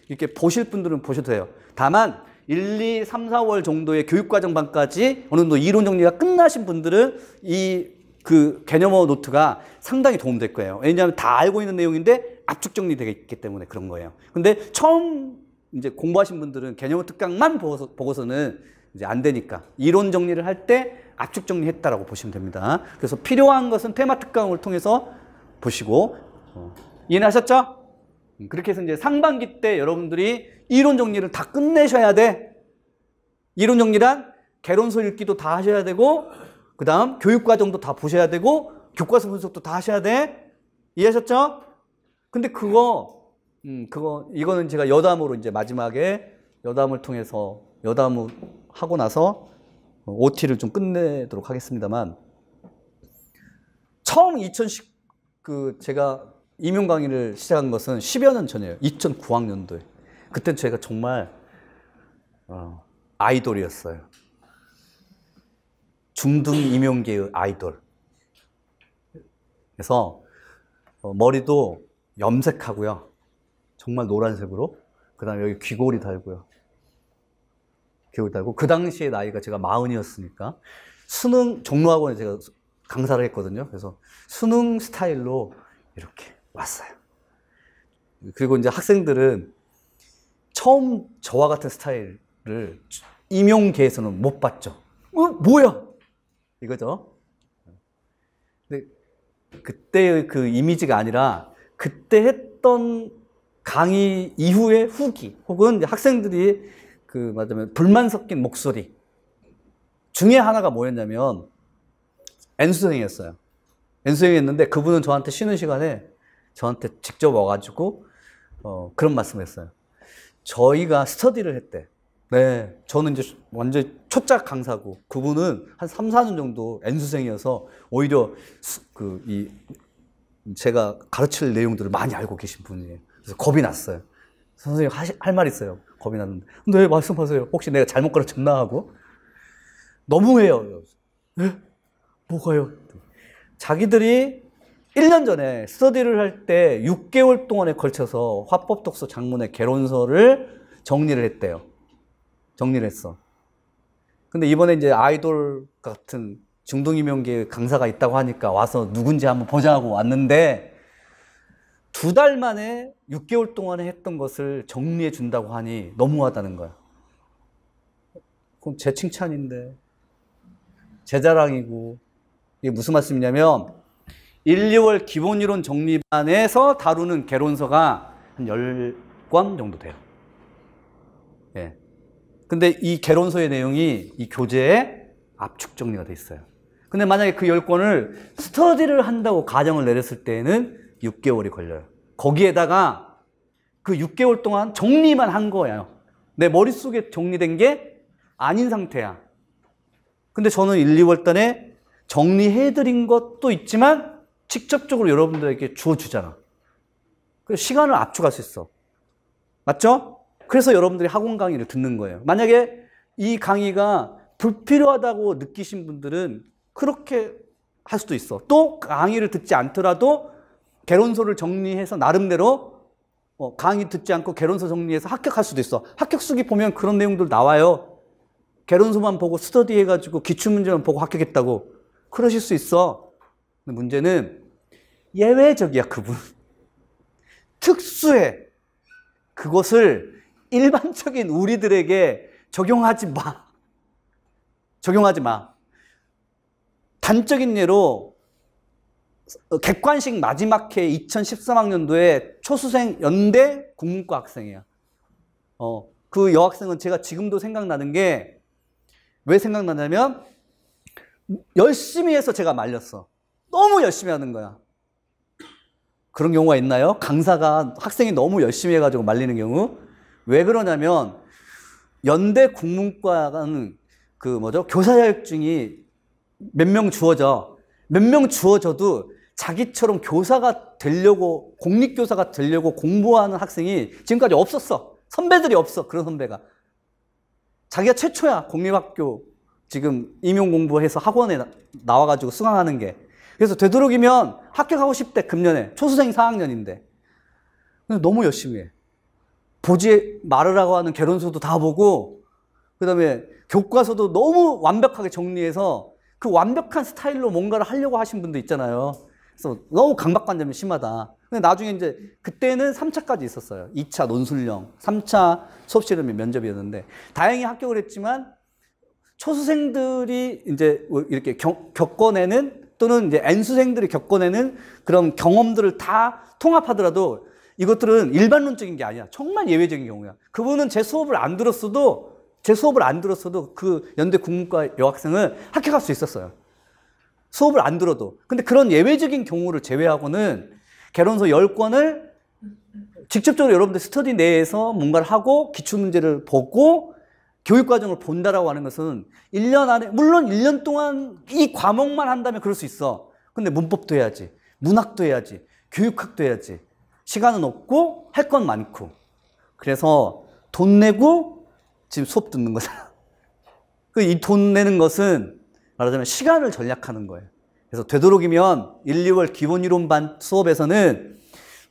Speaker 1: 이렇게 보실 분들은 보셔도 돼요. 다만 1, 2, 3, 4월 정도의 교육과정반까지 어느 정도 이론 정리가 끝나신 분들은 그 개념어 노트가 상당히 도움될 거예요. 왜냐하면 다 알고 있는 내용인데 압축 정리되어 있기 때문에 그런 거예요. 근데 처음 이제 공부하신 분들은 개념어 특강만 보고서는 이제 안 되니까 이론 정리를 할 때 압축 정리했다라고 보시면 됩니다. 그래서 필요한 것은 테마 특강을 통해서 보시고 이해하셨죠? 그렇게 해서 이제 상반기 때 여러분들이 이론 정리를 다 끝내셔야 돼. 이론 정리란 개론서 읽기도 다 하셔야 되고, 그 다음 교육과정도 다 보셔야 되고, 교과서 분석도 다 하셔야 돼. 이해하셨죠? 근데 이거는 제가 여담으로 이제 마지막에 여담을 통해서 여담을 하고 나서 OT를 좀 끝내도록 하겠습니다만, 처음 제가 임용 강의를 시작한 것은 10여 년 전이에요. 2009학년도에. 그때 제가 정말 아이돌이었어요. 중등 임용계의 아이돌. 그래서 머리도 염색하고요. 정말 노란색으로. 그 다음에 여기 귀걸이 달고요. 귀걸이 달고. 그 당시에 나이가 제가 40이었으니까 수능 종로학원에 제가 강사를 했거든요. 그래서 수능 스타일로 이렇게 왔어요. 그리고 이제 학생들은 처음 저와 같은 스타일을 임용계에서는 못 봤죠. 뭐야? 이거죠. 근데 그때의 그 이미지가 아니라 그때 했던 강의 이후의 후기 혹은 이제 학생들이 말하자면 불만 섞인 목소리 중에 하나가 뭐였냐면 N수생이었어요. N수생이었는데 그분은 저한테 쉬는 시간에 저한테 직접 와가지고 그런 말씀을 했어요. 저희가 스터디를 했대. 네, 저는 이제 완전 초짜 강사고 그분은 한 3, 4년 정도 N수생이어서 오히려 제가 가르칠 내용들을 많이 알고 계신 분이에요. 그래서 겁이 났어요. 선생님 할 말 있어요. 겁이 났는데. 네, 말씀하세요. 혹시 내가 잘못 가르쳤나 하고. 너무해요. 네? 뭐가요? 자기들이 1년 전에 스터디를 할 때 6개월 동안에 걸쳐서 화법독서 장문의 개론서를 정리를 했대요. 정리를 했어. 근데 이번에 이제 아이돌 같은 중동이명계 강사가 있다고 하니까 와서 누군지 한번 보자고 왔는데 2달 만에 6개월 동안에 했던 것을 정리해 준다고 하니 너무하다는 거야. 그건 제 칭찬인데, 제 자랑이고, 이게 무슨 말씀이냐면 1, 2월 기본이론 정리반에서 다루는 개론서가 한 10권 정도 돼요. 예. 근데 이 개론서의 내용이 이 교재에 압축 정리가 돼 있어요. 근데 만약에 그 10권을 스터디를 한다고 가정을 내렸을 때에는 6개월이 걸려요. 거기에다가 그 6개월 동안 정리만 한 거예요. 내 머릿속에 정리된 게 아닌 상태야. 근데 저는 1, 2월 달에 정리해드린 것도 있지만 직접적으로 여러분들에게 주어주잖아. 그래서 시간을 압축할 수 있어. 맞죠? 그래서 여러분들이 학원 강의를 듣는 거예요. 만약에 이 강의가 불필요하다고 느끼신 분들은 그렇게 할 수도 있어. 또 강의를 듣지 않더라도 개론서를 정리해서 나름대로 강의 듣지 않고 개론서 정리해서 합격할 수도 있어. 합격수기 보면 그런 내용들 나와요. 개론서만 보고 스터디해가지고 기출문제만 보고 합격했다고. 그러실 수 있어. 근데 문제는 예외적이야, 그분. 특수해. 그것을 일반적인 우리들에게 적용하지 마. 적용하지 마. 단적인 예로 객관식 마지막 해 2013학년도에 초수생 연대 국문과 학생이야. 그 여학생은 제가 지금도 생각나는 게 왜 생각나냐면 열심히 해서 제가 말렸어. 너무 열심히 하는 거야. 그런 경우가 있나요? 강사가 학생이 너무 열심히 해가지고 말리는 경우? 왜 그러냐면 연대 국문과는 교사 자격증이 몇 명 주어져. 몇 명 주어져도 자기처럼 교사가 되려고, 공립교사가 되려고 공부하는 학생이 지금까지 없었어. 선배들이 없어. 그런 선배가. 자기가 최초야. 공립학교 지금 임용 공부해서 학원에 나와가지고 수강하는 게. 그래서 되도록이면 합격하고 싶대. 금년에. 초수생 4학년인데. 너무 열심히 해. 보지 말으라고 하는 개론서도 다 보고, 그 다음에 교과서도 너무 완벽하게 정리해서 그 완벽한 스타일로 뭔가를 하려고 하신 분도 있잖아요. 그래서 너무 강박관념이 심하다. 근데 나중에 이제 그때는 3차까지 있었어요. 2차 논술형, 3차 수업 실험이 면접이었는데 다행히 합격을 했지만 초수생들이 이제 이렇게 겪어내는 또는 이제 N수생들이 겪어내는 그런 경험들을 다 통합하더라도 이것들은 일반론적인 게 아니야. 정말 예외적인 경우야. 그분은 제 수업을 안 들었어도 그 연대 국문과 여학생은 합격할 수 있었어요. 수업을 안 들어도. 근데 그런 예외적인 경우를 제외하고는 개론서 10권을 직접적으로 여러분들 스터디 내에서 뭔가를 하고 기출문제를 보고 교육과정을 본다라고 하는 것은 1년 안에, 물론 1년 동안 이 과목만 한다면 그럴 수 있어. 근데 문법도 해야지. 문학도 해야지. 교육학도 해야지. 시간은 없고 할 건 많고. 그래서 돈 내고 지금 수업 듣는 거잖아. 이 돈 내는 것은 말하자면 시간을 전략하는 거예요. 그래서 되도록이면 1, 2월 기본이론반 수업에서는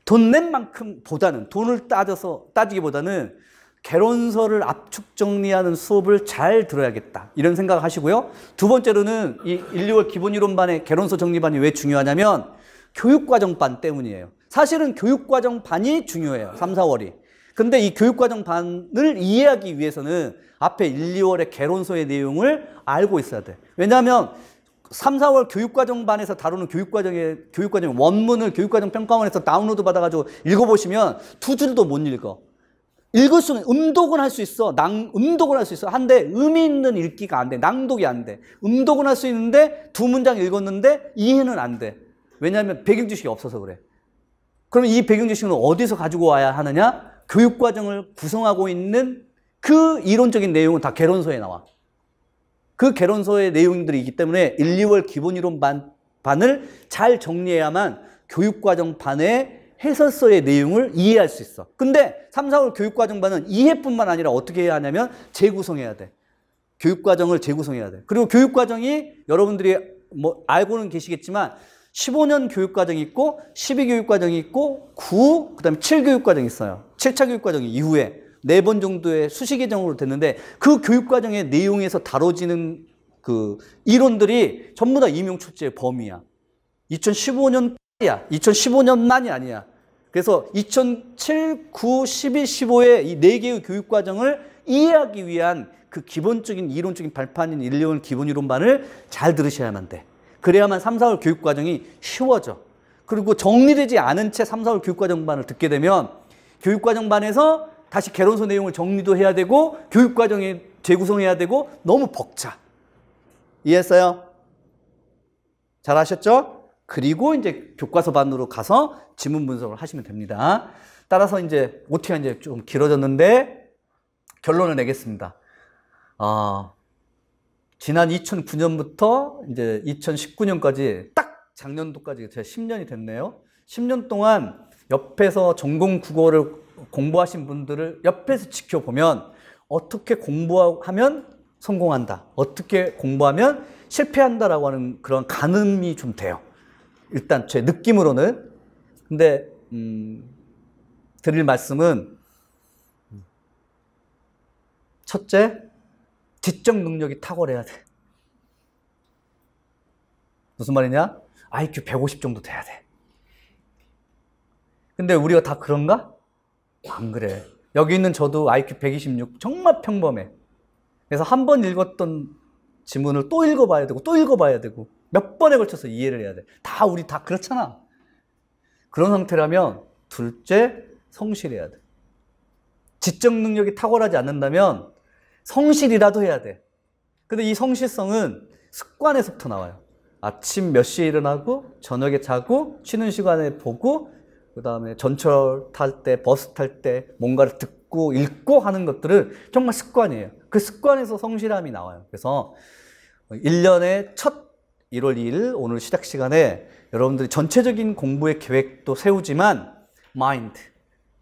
Speaker 1: 돈 낸 만큼 보다는, 돈을 따지기보다는 개론서를 압축 정리하는 수업을 잘 들어야겠다. 이런 생각을 하시고요. 두 번째로는 이 1, 2월 기본이론반의 개론서 정리반이 왜 중요하냐면 교육과정반 때문이에요. 사실은 교육과정반이 중요해요. 3, 4월이. 근데 이 교육과정반을 이해하기 위해서는 앞에 1, 2월의 개론서의 내용을 알고 있어야 돼. 왜냐하면 3, 4월 교육과정반에서 다루는 교육과정 원문을 교육과정 평가원에서 다운로드 받아가지고 읽어보시면 2줄도 못 읽어. 읽을 수는, 음독은 할 수 있어. 음독은 할 수 있어. 한데 의미 있는 읽기가 안 돼. 낭독이 안 돼. 음독은 할 수 있는데 2문장 읽었는데 이해는 안 돼. 왜냐하면 배경지식이 없어서 그래. 그럼 이 배경지식은 어디서 가지고 와야 하느냐? 교육과정을 구성하고 있는 그 이론적인 내용은 다 개론서에 나와. 그 개론서의 내용들이 있기 때문에 1, 2월 기본이론반을 잘 정리해야만 교육과정반의 해설서의 내용을 이해할 수 있어. 근데 3, 4월 교육과정반은 이해뿐만 아니라 어떻게 해야 하냐면 재구성해야 돼. 교육과정을 재구성해야 돼. 그리고 교육과정이 여러분들이 뭐 알고는 계시겠지만 15년 교육과정이 있고 12교육과정이 있고 9, 그다음에 7교육과정이 있어요. 7차 교육과정 이후에 4번 정도의 수시 개정으로 됐는데 그 교육과정의 내용에서 다뤄지는 그 이론들이 전부 다 임용 출제의 범위야. 2015년이야. 2015년만이 아니야. 그래서 2007, 9, 12, 15의 이 4개의 교육과정을 이해하기 위한 그 기본적인 이론적인 발판인 1년 기본 이론반을 잘 들으셔야만 돼. 그래야만 3, 4월 교육과정이 쉬워져. 그리고 정리되지 않은 채 3, 4월 교육과정반을 듣게 되면 교육과정반에서 다시 개론서 내용을 정리도 해야 되고 교육과정에 재구성해야 되고 너무 벅차. 이해했어요? 잘 하셨죠? 그리고 이제 교과서반으로 가서 지문 분석을 하시면 됩니다. 따라서 이제 OT가 이제 좀 길어졌는데 결론을 내겠습니다. 지난 2009년부터 이제 2019년까지 딱 작년도까지 제가 10년이 됐네요. 10년 동안 옆에서 전공 국어를 공부하신 분들을 옆에서 지켜보면 어떻게 공부하면 성공한다. 어떻게 공부하면 실패한다라고 하는 그런 가늠이 좀 돼요. 일단 제 느낌으로는. 근데 드릴 말씀은 첫째, 지적 능력이 탁월해야 돼. 무슨 말이냐? IQ 150 정도 돼야 돼. 근데 우리가 다 그런가? 안 그래. 여기 있는 저도 IQ 126 정말 평범해. 그래서 한 번 읽었던 지문을 또 읽어봐야 되고 또 읽어봐야 되고 몇 번에 걸쳐서 이해를 해야 돼. 우리 다 그렇잖아. 그런 상태라면 둘째, 성실해야 돼. 지적 능력이 탁월하지 않는다면 성실이라도 해야 돼. 근데 이 성실성은 습관에서부터 나와요. 아침 몇 시에 일어나고 저녁에 자고 쉬는 시간에 보고 그 다음에 전철 탈 때 버스 탈 때 뭔가를 듣고 읽고 하는 것들은 정말 습관이에요. 그 습관에서 성실함이 나와요. 그래서 1년의 첫 1월 2일 오늘 시작 시간에 여러분들이 전체적인 공부의 계획도 세우지만 마인드,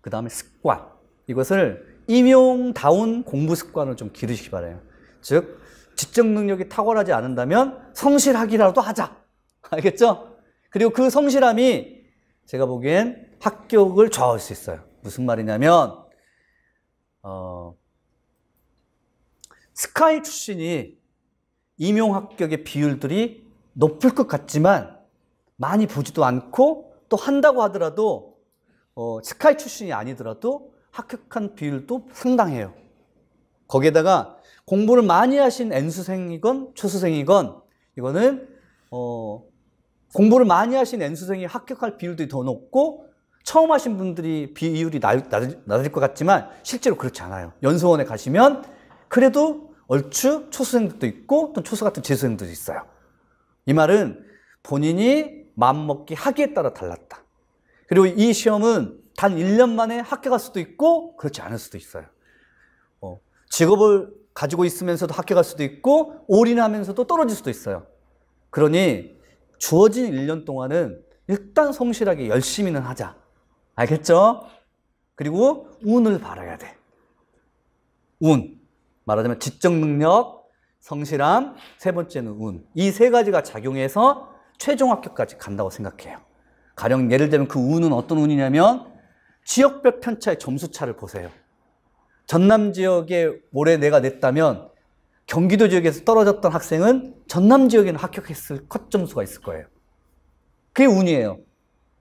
Speaker 1: 그 다음에 습관, 이것을 임용다운 공부 습관을 좀 기르시기 바라요. 즉 지적 능력이 탁월하지 않는다면 성실하기라도 하자. 알겠죠? 그리고 그 성실함이 제가 보기엔 합격을 좌우할 수 있어요. 무슨 말이냐면 스카이 출신이 임용 합격의 비율들이 높을 것 같지만 많이 보지도 않고 또 한다고 하더라도 스카이 출신이 아니더라도 합격한 비율도 상당해요. 거기에다가 공부를 많이 하신 N수생이건 초수생이건 이거는 공부를 많이 하신 N수생이 합격할 비율이 더 높고 처음 하신 분들이 비율이 낮을 것 같지만 실제로 그렇지 않아요. 연수원에 가시면 그래도 얼추 초수생들도 있고 또 초수 같은 재수생들도 있어요. 이 말은 본인이 마음먹기 하기에 따라 달랐다. 그리고 이 시험은 단 1년 만에 합격할 수도 있고 그렇지 않을 수도 있어요. 직업을 가지고 있으면서도 합격할 수도 있고 올인하면서도 떨어질 수도 있어요. 그러니 주어진 1년 동안은 일단 성실하게 열심히는 하자. 알겠죠? 그리고 운을 바라야 돼. 운. 말하자면 지적 능력, 성실함, 세 번째는 운. 이 세 가지가 작용해서 최종 합격까지 간다고 생각해요. 가령 예를 들면 그 운은 어떤 운이냐면 지역별 편차의 점수차를 보세요. 전남 지역에 올해 내가 냈다면 경기도 지역에서 떨어졌던 학생은 전남 지역에는 합격했을 컷 점수가 있을 거예요. 그게 운이에요.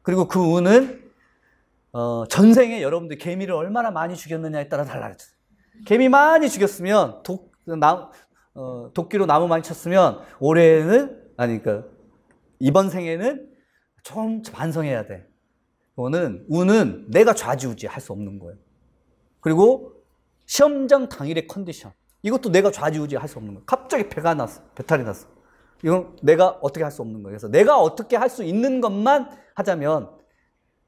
Speaker 1: 그리고 그 운은 전생에 여러분들이 개미를 얼마나 많이 죽였느냐에 따라 달라져요. 개미 많이 죽였으면 도끼로 나무 많이 쳤으면 올해는 그러니까 이번 생에는 좀 반성해야 돼. 그거는 운은 내가 좌지우지 할 수 없는 거예요. 그리고 시험장 당일의 컨디션, 이것도 내가 좌지우지 할 수 없는 거예요. 갑자기 배탈이 났어. 이건 내가 어떻게 할 수 없는 거예요. 그래서 내가 어떻게 할 수 있는 것만 하자면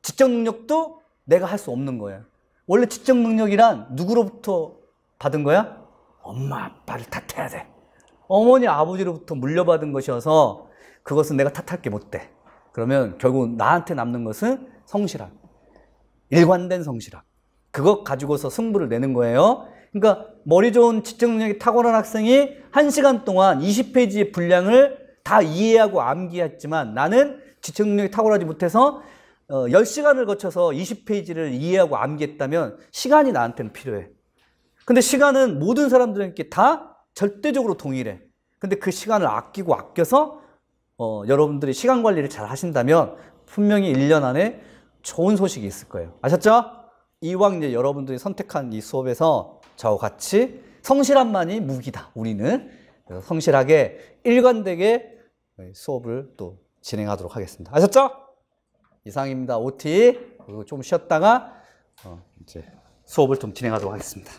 Speaker 1: 지적 능력도 내가 할 수 없는 거예요. 원래 지적 능력이란 누구로부터 받은 거야? 엄마 아빠를 탓해야 돼. 어머니 아버지로부터 물려받은 것이어서 그것은 내가 탓할 게 못 돼. 그러면 결국 나한테 남는 것은 성실함, 일관된 성실함. 그것 가지고서 승부를 내는 거예요. 그러니까 머리 좋은 지적 능력이 탁월한 학생이 1시간 동안 20페이지의 분량을 다 이해하고 암기했지만 나는 지적 능력이 탁월하지 못해서 10시간을 거쳐서 20페이지를 이해하고 암기했다면 시간이 나한테는 필요해. 근데 시간은 모든 사람들에게 다 절대적으로 동일해. 근데 그 시간을 아껴서 여러분들이 시간 관리를 잘 하신다면 분명히 1년 안에 좋은 소식이 있을 거예요. 아셨죠? 이왕 이제 여러분들이 선택한 이 수업에서 저와 같이 성실함만이 무기다. 우리는 그래서 성실하게 일관되게 수업을 또 진행하도록 하겠습니다. 아셨죠? 이상입니다. OT. 그리고 좀 쉬었다가 이제 수업을 좀 진행하도록 하겠습니다.